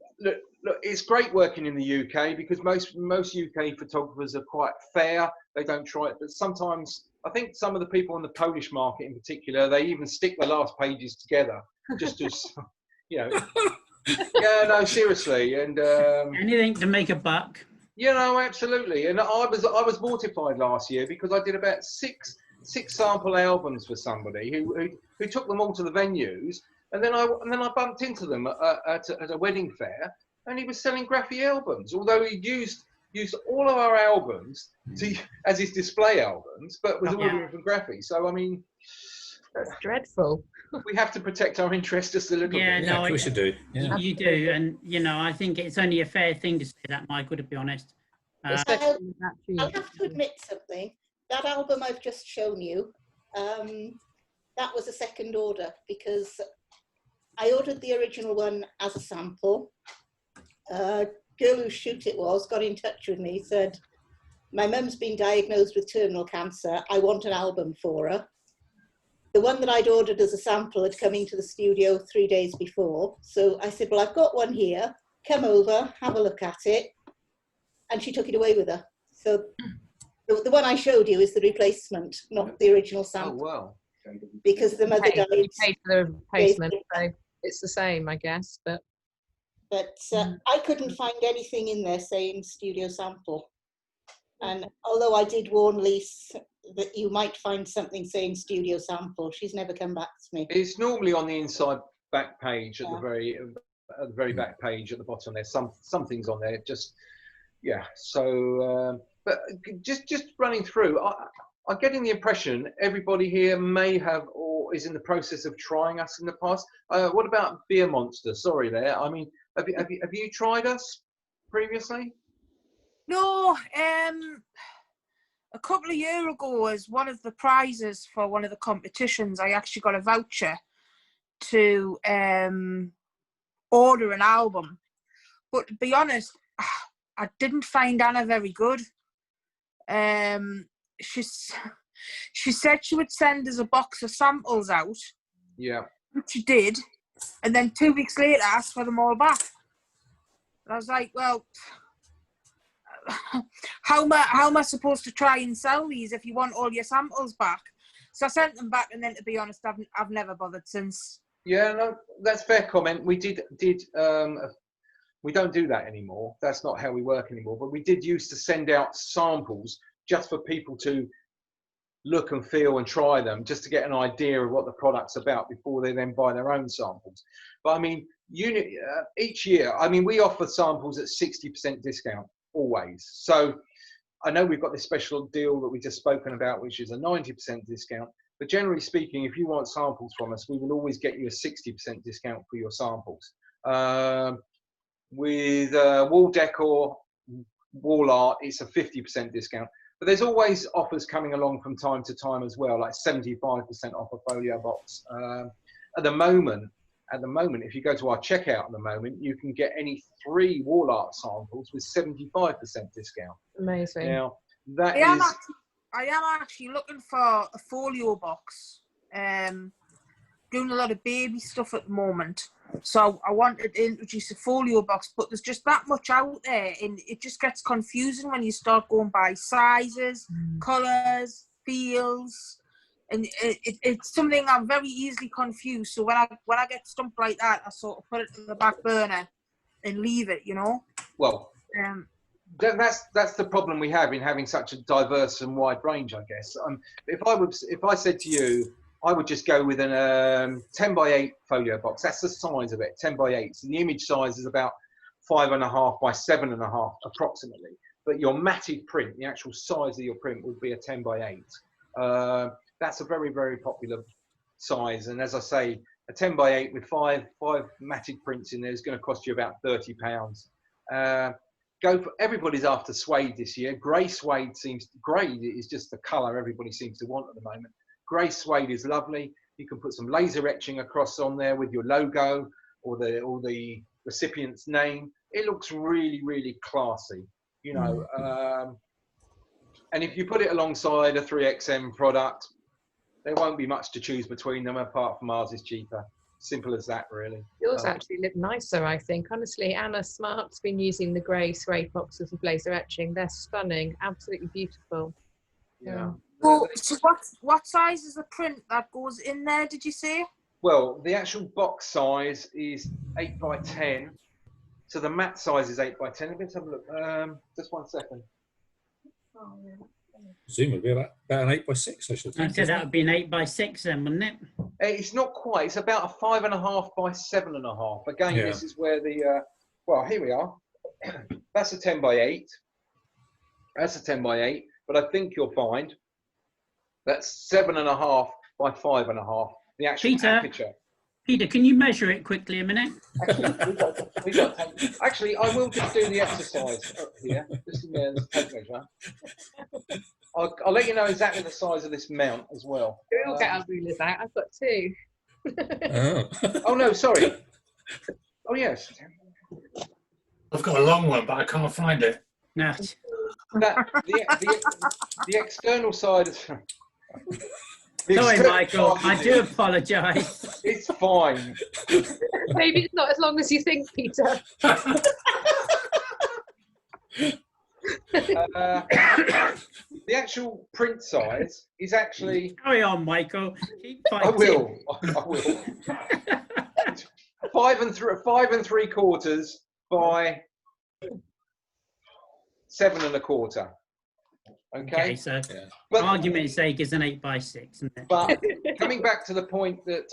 look, it's great working in the UK because most UK photographers are quite fair. They don't try it, but sometimes I think some of the people on the Polish market in particular, they even stick the last pages together just to, you know. Yeah, no, seriously, and anything to make a buck. you know, absolutely. And I was mortified last year because I did about six sample albums for somebody who took them all to the venues, and then I bumped into them at a wedding fair, and he was selling graphy albums, although he used all of our albums as his display albums, but was ordering from graphy. So I mean, That's dreadful. we have to protect our interests just a little bit. Yeah, No, of course you do. Yeah. you do, and you know, I think it's only a fair thing to say that, Michael, to be honest. I'll have to admit something. That album I've just shown you, that was a second order because I ordered the original one as a sample. Girl whose shoot it was got in touch with me, said, my mum's been diagnosed with terminal cancer. I want an album for her. The one that I'd ordered as a sample had come into the studio 3 days before. So I said, well, I've got one here. Come over, have a look at it. And she took it away with her. So the one I showed you is the replacement, not the original sample. Oh, wow. Because the mother died. You paid for the replacement, so it's the same, I guess. But I couldn't find anything in there saying studio sample. And although I did warn Lise that you might find something saying studio sample, she's never come back to me. It's normally on the inside back page at the very back page at the bottom. There's some things on there. Just So, but just running through, I'm getting the impression everybody here may have or is in the process of trying us in the past. What about Beer Monster? Sorry, there. I mean, have you tried us previously? No, a couple of years ago, as one of the prizes for one of the competitions, I actually got a voucher to order an album. But to be honest, I didn't find Anna very good. She said she would send us a box of samples out. Yeah. Which she did, and then 2 weeks later asked for them all back. And I was like, well, how am I supposed to try and sell these if you want all your samples back? So I sent them back, and then to be honest, I've never bothered since. Yeah, no, that's fair comment. We did we don't do that anymore. That's not how we work anymore. But we did used to send out samples just for people to look and feel and try them, just to get an idea of what the product's about before they then buy their own samples. But I mean, each year, I mean, we offer samples at 60% discount always. So I know we've got this special deal that we just spoken about, which is a 90% discount. But generally speaking, if you want samples from us, we will always get you a 60% discount for your samples. With wall decor, wall art, it's a 50% discount. But there's always offers coming along from time to time as well, like 75% off a folio box. At the moment, if you go to our checkout at the moment, you can get any 3 wall art samples with 75% discount. Amazing. Now, I am actually looking for a folio box. Doing a lot of baby stuff at the moment. So I wanted to introduce a folio box, but there's just that much out there, and it just gets confusing when you start going by sizes, colours, feels, and it's something I'm very easily confused. So when I get stumped like that, I sort of put it to the back burner and leave it, you know. Well, that's the problem we have in having such a diverse and wide range, I guess. If I said to you, I would just go with an 10 by 8 folio box. That's the size of it, 10 by 8. So the image size is about 5.5 by 7.5 approximately. But your matted print, the actual size of your print, would be a 10 by 8. That's a very, very popular size. And as I say, a 10 by 8 with five matted prints in there is going to cost you about £30. Everybody's after suede this year. Grey suede grey is just the colour everybody seems to want at the moment. Grey suede is lovely. You can put some laser etching across on there with your logo or the recipient's name. It looks really, really classy, you know. And if you put it alongside a 3XM product, there won't be much to choose between them apart from ours is cheaper. Simple as that, really. Yours actually look nicer, I think. Honestly, Anna Smart's been using the grey suede boxes with laser etching. They're stunning, absolutely beautiful. Yeah. So what size is the print that goes in there, did you say? Well, the actual box size is 8 by 10. So the matte size is 8 by 10. Let's have a look. Just 1 second. Presumably it'd be about an 8 by 6, I should think. I said that would be an 8 by 6 then, wouldn't it? It's not quite. It's about a 5.5 by 7.5. Again, Yeah. this is where the well, here we are. That's a 10 by 8. That's a 10 by 8. But I think you'll find that's 7.5 by 5.5. The actual aperture. Peter, can you measure it quickly a minute? Actually, I will just do the exercise up here. Just in there, there's a tape measure. I'll let you know exactly the size of this mount as well. We'll get our rulers out. I've got 2. Oh no, sorry. Oh yes. I've got a long one, but I can't find it. No. The external side is. Sorry, Michael. I do apologise. It's fine. Maybe it's not as long as you think, Peter. The actual print size is actually. Carry on, Michael. Keep I fighting. will. 5 3/4 by 7.25. Okay. So, Yeah. for argument's sake, it's an 8 by 6, isn't it? But coming back to the point that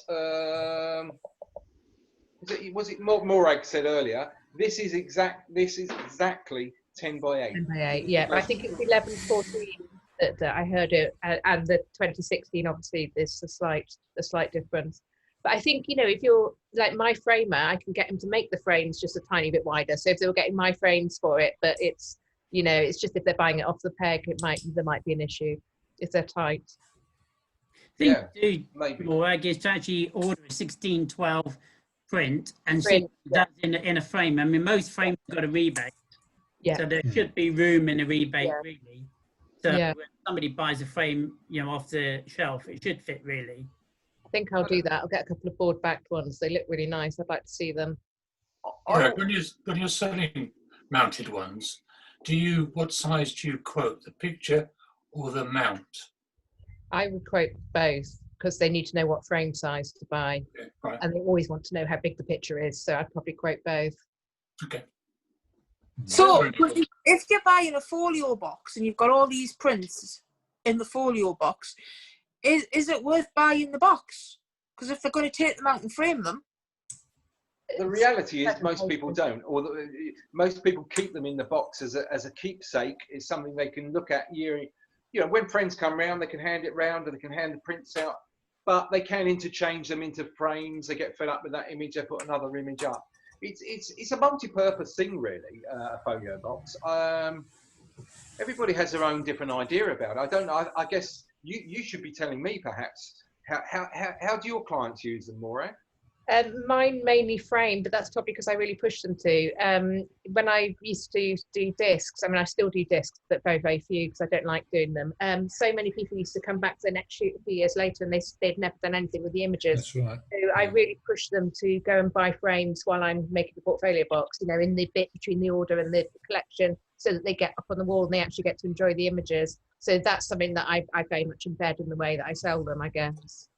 was it Morag said earlier, this is exactly 10 by 8. 10 by 8, yeah. But I think it's 11/14 that I heard it, and the 2016 obviously there's a slight difference. But I think, you know, if you're like my framer, I can get him to make the frames just a tiny bit wider. So if they were getting my frames for it, but it's, you know, it's just if they're buying it off the peg, there might be an issue if they're tight. I think maybe. Morag is to actually order a 1612 print and see what it does in a frame. I mean, most frames have got a rebate. Yeah. So there should be room in a rebate, really. So Yeah. when somebody buys a frame, you know, off the shelf, it should fit, really. I think I'll do that. I'll get a couple of board backed ones. They look really nice. I'd like to see them. Yeah, when you're selling mounted ones, what size do you quote, the picture or the mount? I would quote both because they need to know what frame size to buy. Okay, right. And they always want to know how big the picture is. So I'd probably quote both. Okay. So if you're buying a folio box and you've got all these prints in the folio box, is it worth buying the box? Because if they're going to take them out and frame them. The reality is most people don't, or most people keep them in the box as a keepsake. It's something they can look at year. You know, when friends come round, they can hand it round and they can hand the prints out, but they can interchange them into frames. They get fed up with that image, they put another image up. It's a multi-purpose thing, really, a folio box. Everybody has their own different idea about it. I don't know. I guess you should be telling me, perhaps, how do your clients use them, Maura? Mine mainly frame, but that's probably because I really push them to. When I used to do discs, I mean, I still do discs, but very, very few because I don't like doing them. So many people used to come back to the next shoot a few years later and they'd never done anything with the images. That's right. So I really push them to go and buy frames while I'm making the portfolio box, you know, in the bit between the order and the collection, so that they get up on the wall and they actually get to enjoy the images. So that's something that I very much embed in the way that I sell them, I guess.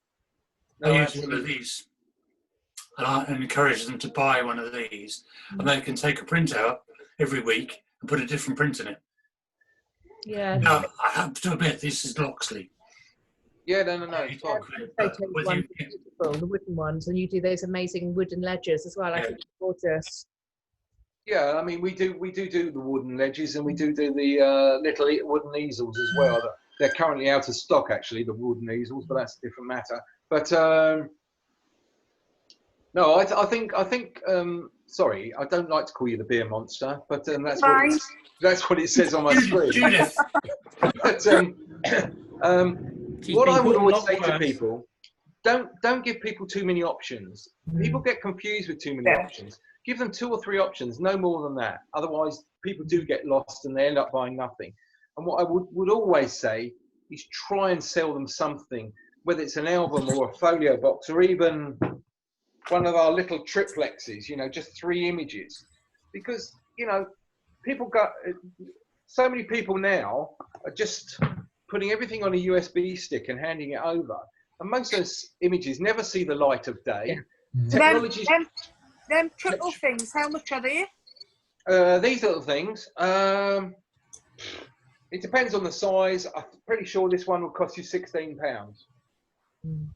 I use one of these. And I encourage them to buy one of these, and they can take a print out every week and put a different print in it. Yeah. Now, I have to admit, this is Loxley. Yeah, no, it's fine. Beautiful, the wooden ones, and you do those amazing wooden ledgers as well. I think it's gorgeous. Yeah, I mean, we do the wooden ledges, and we do the little wooden easels as well. They're currently out of stock, actually, the wooden easels, but that's a different matter. But no, I think. Sorry, I don't like to call you the beer monster, but that's what it says on my screen. Judith. But what I would always say to people, don't give people too many options. People get confused with too many options. Give them 2 or 3 options, no more than that. Otherwise, people do get lost and they end up buying nothing. And what I would always say is try and sell them something, whether it's an album or a folio box or even one of our little triplexes, you know, just 3 images, because, you know, people got so many people now are just putting everything on a USB stick and handing it over, and most of those images never see the light of day. Technology. Them triple things, how much are they? These little things, it depends on the size. I'm pretty sure this one will cost you £16. Mm.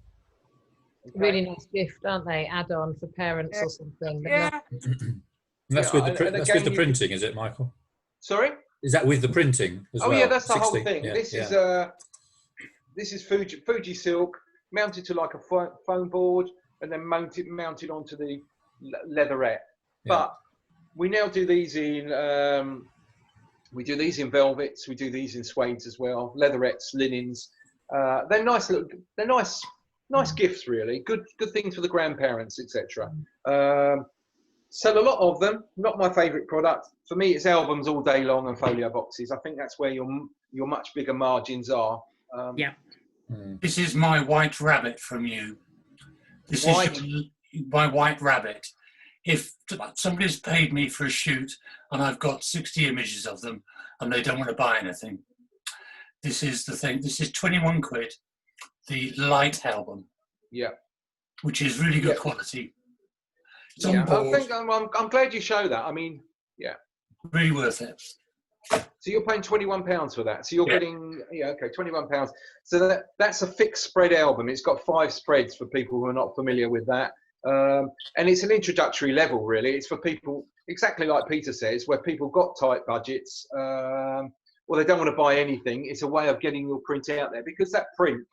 Okay. Really nice gift, aren't they? Add-on for parents or something. Yeah. That's with the printing, is it, Michael? Sorry? Is that with the printing as well? Oh yeah, that's the 16? whole thing. Yeah, This is Fuji silk mounted to like a foam board, and then mounted onto the leatherette. Yeah. But we now do these in velvets. We do these in suedes as well, leatherettes, linens. They're nice. They're nice gifts, really. Good things for the grandparents, etc. Sell a lot of them. Not my favourite product. For me, it's albums all day long and folio boxes. I think that's where your much bigger margins are. Yeah. This is my white rabbit from you. This is my white rabbit. If somebody's paid me for a shoot and I've got 60 images of them and they don't want to buy anything, this is the thing. This is 21 quid, the light album. Yeah. Which is really good quality. It's Yeah, on board. I'm glad you show that. I mean, yeah. Really worth it. So you're paying £21 for that. So you're getting, okay, £21. So that's a fixed spread album. It's got 5 spreads for people who are not familiar with that. And it's an introductory level, really. It's for people, exactly like Peter says, where people got tight budgets, or they don't want to buy anything. It's a way of getting your print out there, because that print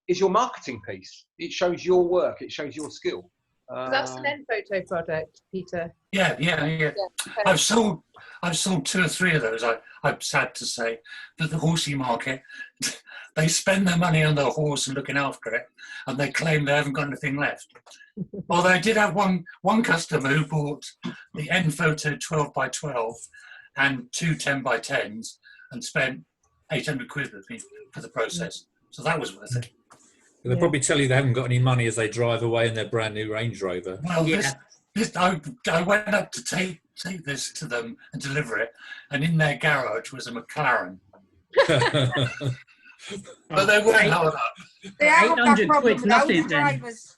is your marketing piece. It shows your work. It shows your skill. That's an NPhoto product, Peter. Yeah. I've sold 2 or 3 of those. I'm sad to say, but the horsey market, they spend their money on their horse and looking after it, and they claim they haven't got anything left. Although I did have one customer who bought the NPhoto 12x12 and 2 10x10s and spent 800 quid with me for the process. So that was worth it. They'll probably tell you they haven't got any money as they drive away in their brand new Range Rover. Well, I went up to take this to them and deliver it, and in their garage was a McLaren. But they weren't held up. They have that 800 problem quid, with nothing Audi then. drivers.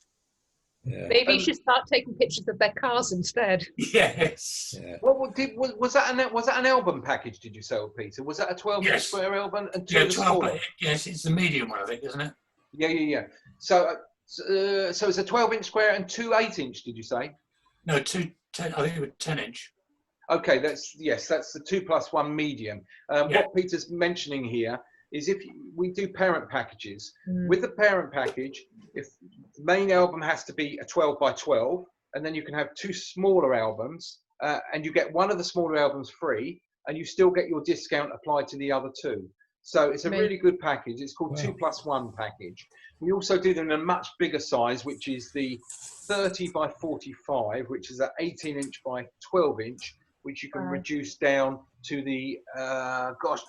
Yeah. Maybe you should start taking pictures of their cars instead. Yes. Yeah. Was that an album package? Did you sell, Peter? Was that a 12-inch square album and 2 smaller? Yes, it's the medium one, I think, isn't it? Yeah. So it's a 12-inch square and 2 8-inch. Did you say? No, 2 10. I think it was 10-inch. Okay, that's the 2+1 medium. What Peter's mentioning here is if we do parent packages, with the parent package, if the main album has to be a 12x12, and then you can have 2 smaller albums, and you get one of the smaller albums free, and you still get your discount applied to the other 2. So it's a really good package. It's called 2+1 package. We also do them in a much bigger size, which is the 30x45, which is an 18-inch by 12-inch, which you can reduce down to the,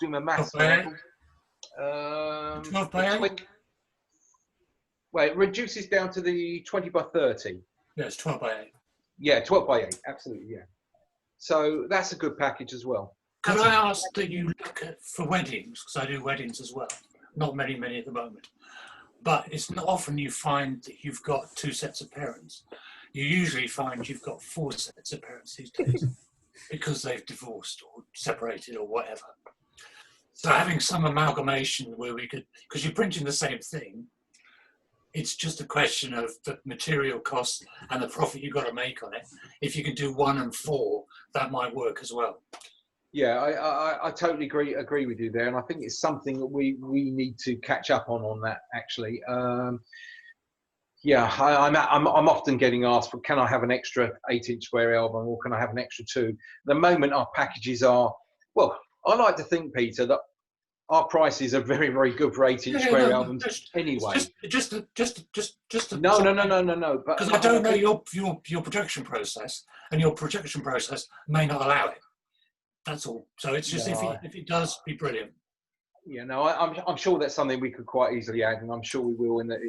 do my maths. 12 by 8? Well, it reduces down to the 20x30. Yeah, it's 12 by 8. Yeah, 12 by 8, absolutely, yeah. So that's a good package as well. Could I ask that you look at, for weddings, because I do weddings as well, not many at the moment, but it's not often you find that you've got 2 sets of parents. You usually find you've got 4 sets of parents these days because they've divorced or separated or whatever. So having some amalgamation where we could, because you're printing the same thing, it's just a question of the material cost and the profit you've got to make on it. If you can do 1 and 4, that might work as well. Yeah, I totally agree with you there, and I think it's something that we need to catch up on that actually. I'm often getting asked, but can I have an extra 8-inch square album, or can I have an extra 2? At the moment, our packages are, well, I like to think, Peter, that our prices are very, very good for 8-inch square albums anyway. Just No. Because I don't know your production process, and your production process may not allow it. That's all. So it's just if it does, be brilliant. Yeah, no, I'm sure that's something we could quite easily add, and I'm sure we will in the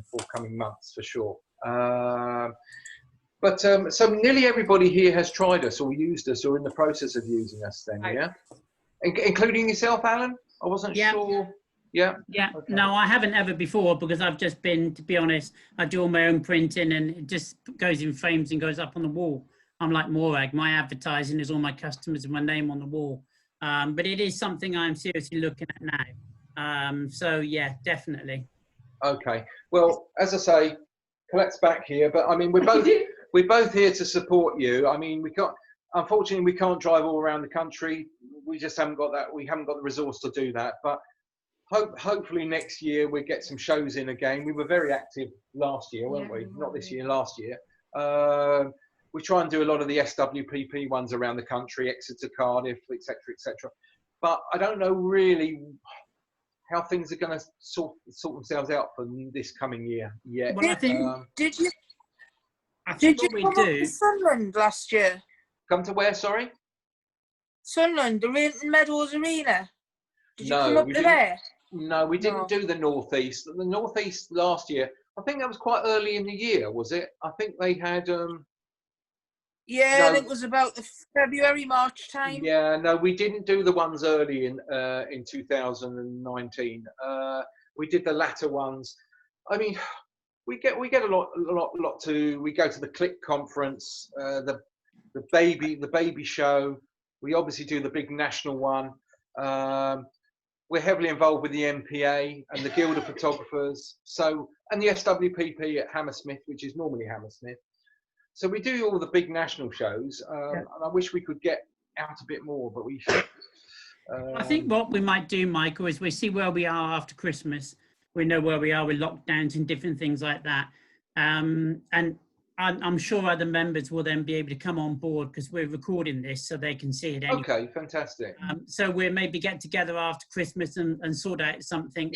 forthcoming months for sure. But so nearly everybody here has tried us or used us or in the process of using us then, yeah? Including yourself, Alan? I wasn't sure. Yeah? Yeah, Okay. no, I haven't ever before because I've just been, to be honest, I do all my own printing and it just goes in frames and goes up on the wall. I'm like Morag, my advertising is all my customers and my name on the wall. But it is something I'm seriously looking at now. So yeah, definitely. Okay. Well, as I say, Colette's back here, but I mean, we're both here to support you. I mean, unfortunately, we can't drive all around the country. We just haven't got that. We haven't got the resource to do that. But hopefully next year we get some shows in again. We were very active last year, weren't we? Not this year, last year. We try and do a lot of the SWPP ones around the country, Exeter, Cardiff, etc., etc. But I don't know really how things are going to sort themselves out for this coming year yet. Well, I think, Did you what we come do up to Sunderland last year? Come to where, sorry? Sunderland, the Rainton Meadows Arena. Did you come No, up we to didn't. there? No, we didn't No. do the Northeast. The Northeast last year, I think that was quite early in the year, was it? I think they had. Yeah, No. it was about the February, March time. Yeah, no, we didn't do the ones early in 2019. We did the latter ones. I mean, we get a lot to. We go to the Click conference, the baby show. We obviously do the big national one. We're heavily involved with the MPA and the Guild of Photographers. So, and the SWPP at Hammersmith, which is normally Hammersmith. So we do all the big national shows, and I wish we could get out a bit more, but we. I think what we might do, Michael, is we see where we are after Christmas. We know where we are with lockdowns and different things like that. And I'm sure other members will then be able to come on board because we're recording this so they can see it anyway. Okay, fantastic. So we'll maybe get together after Christmas and sort out something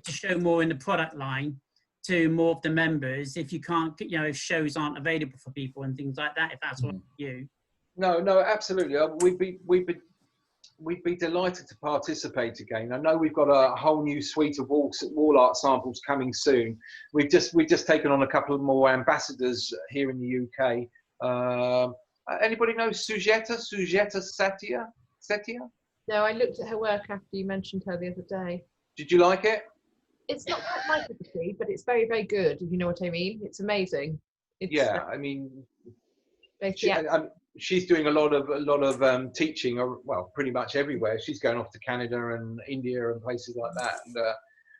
to show more in the product line to more of the members if you can't, if shows aren't available for people and things like that, if that's what you. No, absolutely. We'd be delighted to participate again. I know we've got a whole new suite of wall art samples coming soon. We've just taken on a couple of more ambassadors here in the UK. Anybody know Sujeta Setia? No, I looked at her work after you mentioned her the other day. Did you like it? It's not quite my cup of tea, but it's very, very good, if you know what I mean. It's amazing. Yeah, I mean, she's doing a lot of teaching, well, pretty much everywhere. She's going off to Canada and India and places like that. And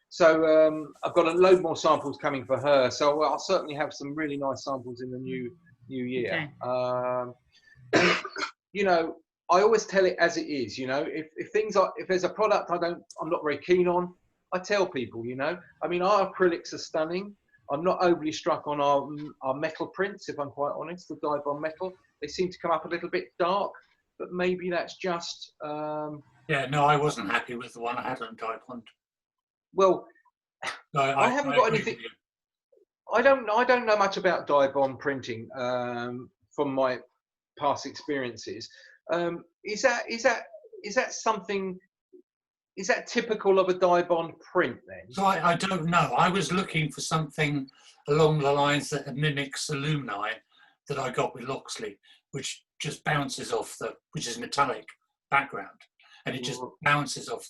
so I've got a load more samples coming for her. So I'll certainly have some really nice samples in the new year. Okay. I always tell it as it is. If there's a product I'm not very keen on, I tell people. I mean, our acrylics are stunning. I'm not overly struck on our metal prints, if I'm quite honest, the Dibond metal. They seem to come up a little bit dark, but maybe that's just... Yeah, no, I wasn't happy with the one I had on Dibond. Well, I haven't got anything... I don't know much about Dibond printing from my past experiences. Is that something... Is that typical of a Dibond print then? So I don't know. I was looking for something along the lines that mimics alumni that I got with Loxley, which just bounces off which is metallic background, and it just bounces off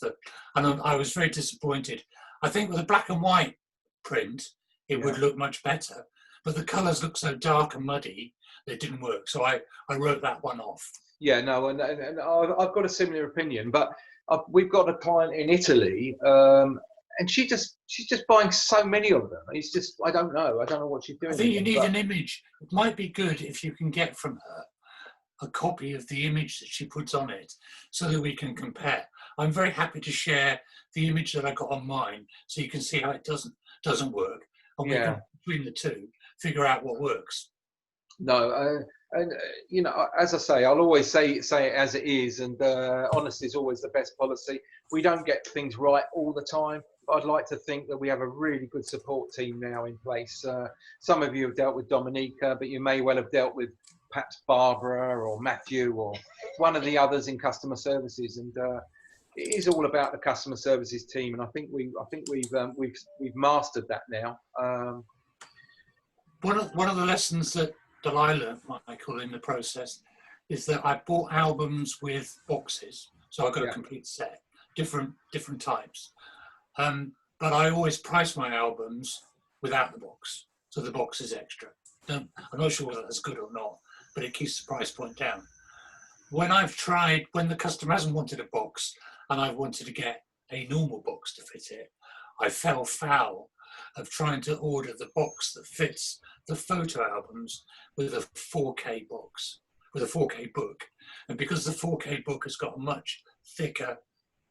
and I was very disappointed. I think with a black and white print, it would look much better, but the colours look so dark and muddy, it didn't work. So I wrote that one off. Yeah, no, and I've got a similar opinion, but we've got a client in Italy, and she's just buying so many of them. It's just, I don't know what she's doing. I think you need an image. It might be good if you can get from her a copy of the image that she puts on it so that we can compare. I'm very happy to share the image that I got on mine so you can see how it doesn't work, and we can, between the two, figure out what works. No, and as I say, I'll always say it as it is, and honesty is always the best policy. We don't get things right all the time, but I'd like to think that we have a really good support team now in place. Some of you have dealt with Dominica, but you may well have dealt with perhaps Barbara or Matthew or one of the others in customer services, and it is all about the customer services team, and I think we've mastered that now. one of the lessons that I learned, Michael, in the process, is that I bought albums with boxes, so I got a complete set, different types. But I always price my albums without the box, so the box is extra. I'm not sure whether that's good or not, but it keeps the price point down. When the customer hasn't wanted a box and I've wanted to get a normal box to fit it, I fell foul of trying to order the box that fits the photo albums with a 4K box, with a 4K book. And because the 4K book has got a much thicker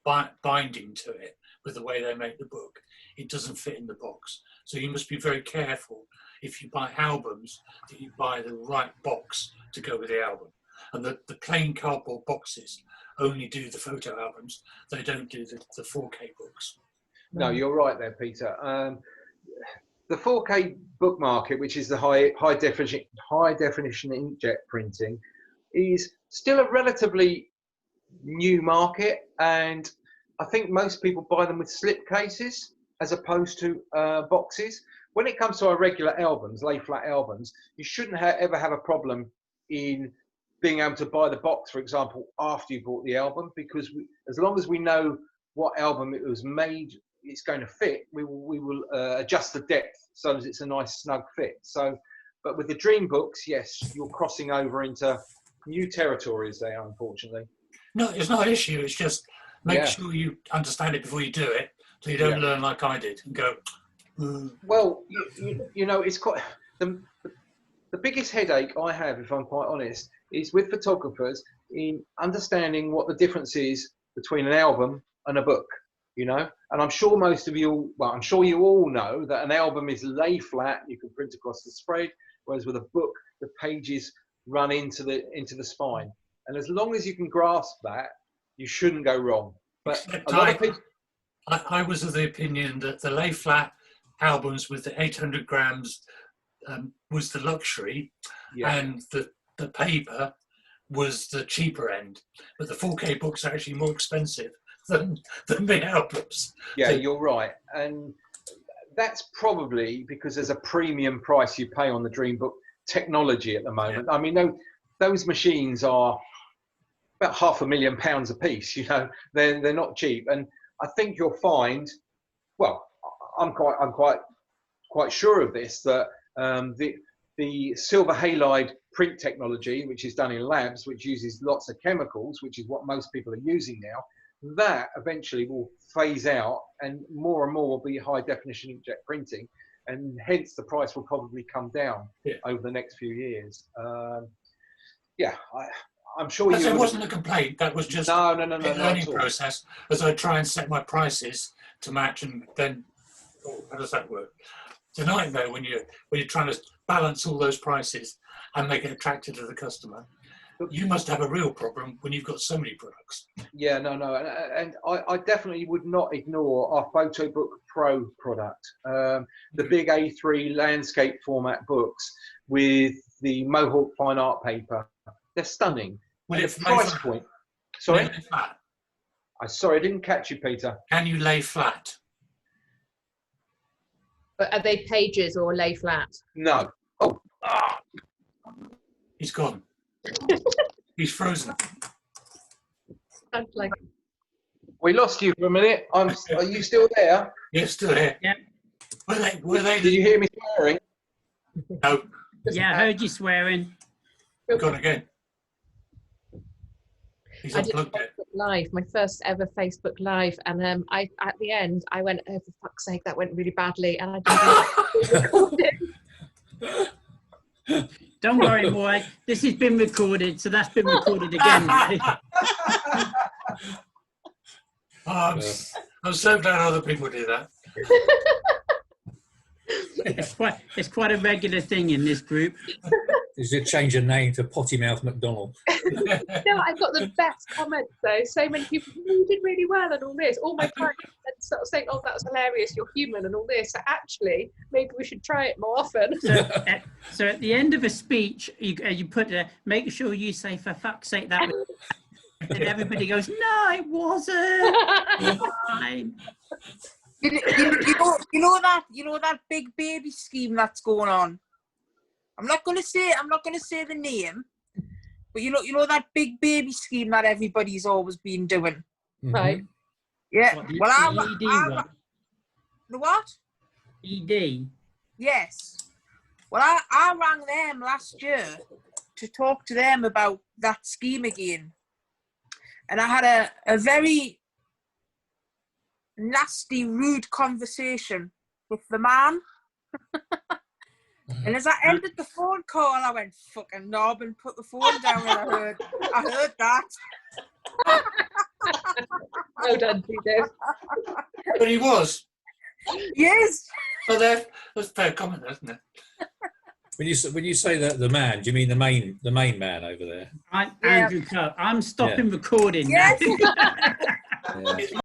binding to it with the way they make the book, it doesn't fit in the box. So you must be very careful if you buy albums that you buy the right box to go with the album. And the plain cardboard boxes only do the photo albums, they don't do the 4K books. No, you're right there, Peter. The 4K book market, which is the high definition inkjet printing, is still a relatively new market, and I think most people buy them with slip cases as opposed to boxes. When it comes to our regular albums, lay flat albums, you shouldn't ever have a problem in being able to buy the box, for example, after you bought the album, because as long as we know what album it was made, it's going to fit, we will adjust the depth so that it's a nice snug fit. So, but with the dream books, yes, you're crossing over into new territories there, unfortunately. No, it's not an issue. It's just make sure you understand it before you do it, so you don't learn like I did and go. Well, you know, it's quite the biggest headache I have, if I'm quite honest, is with photographers in understanding what the difference is between an album and a book. You know, and I'm sure most of you, well, I'm sure you all know that an album is lay flat, you can print across the spread, whereas with a book, the pages run into the spine. And as long as you can grasp that, you shouldn't go wrong. But a lot of people, I was of the opinion that the lay flat albums with the 800 grams was the luxury, and the paper was the cheaper end. But the 4K books are actually more expensive than the albums. Yeah, you're right. And that's probably because there's a premium price you pay on the Dreambook technology at the moment. I mean, those machines are about £500,000 a piece, you know, they're not cheap. And I think you'll find, well, I'm quite sure of this, that the silver halide print technology, which is done in labs, which uses lots of chemicals, which is what most people are using now, that eventually will phase out, and more will be high definition inkjet printing, and hence the price will probably come down over the next few years. I'm sure you. It wasn't a complaint. That was just no, a learning process as I try and set my prices to match, and then how does that work? It's a nightmare when you're trying to balance all those prices and make it attractive to the customer. You must have a real problem when you've got so many products. Yeah, no, and I definitely would not ignore our PhotoBook Pro product, the big A3 landscape format books with the Mohawk fine art paper. They're stunning. Will it price point? Sorry, flat? Sorry, I didn't catch you, Peter. Can you lay flat? But are they pages or lay flat? No. Oh, he's gone. He's frozen. Like... We lost you for a minute. Are you still there? Yes, still here. Yeah. Were they? Did you hear me swearing? No. Yeah, I heard you swearing. Gone again. He's unplugged it. Live, my first ever Facebook Live, and I at the end I went, oh for fuck's sake, that went really badly, and I didn't record it. Don't worry, boy. This has been recorded, so that's been recorded again. I'm so glad other people do that. It's quite a regular thing in this group. You should change your name to Potty Mouth McDonald. No, I got the best comments though. So many people, you did really well and all this. All my clients sort of saying, oh, that was hilarious, you're human and all this. So actually, maybe we should try it more often. So at the end of a speech, you put make sure you say, for fuck's sake, that was... And everybody goes, no, it wasn't. Fine. You know that big baby scheme that's going on. I'm not gonna say the name, but you know that big baby scheme that everybody's always been doing. Right. Yeah. What, Well, the ED one? the what? ED. Yes. Well, I rang them last year to talk to them about that scheme again. And I had a very nasty, rude conversation with the man. And as I ended the phone call, I went, fucking knob, and put the phone down, and I heard that. Well done, Judith. But he was. Yes. Well, that's fair comment, isn't it? When you say the man, do you mean the main man over there? I'm Andrew Coe. I'm stopping recording Yes. now. Yeah.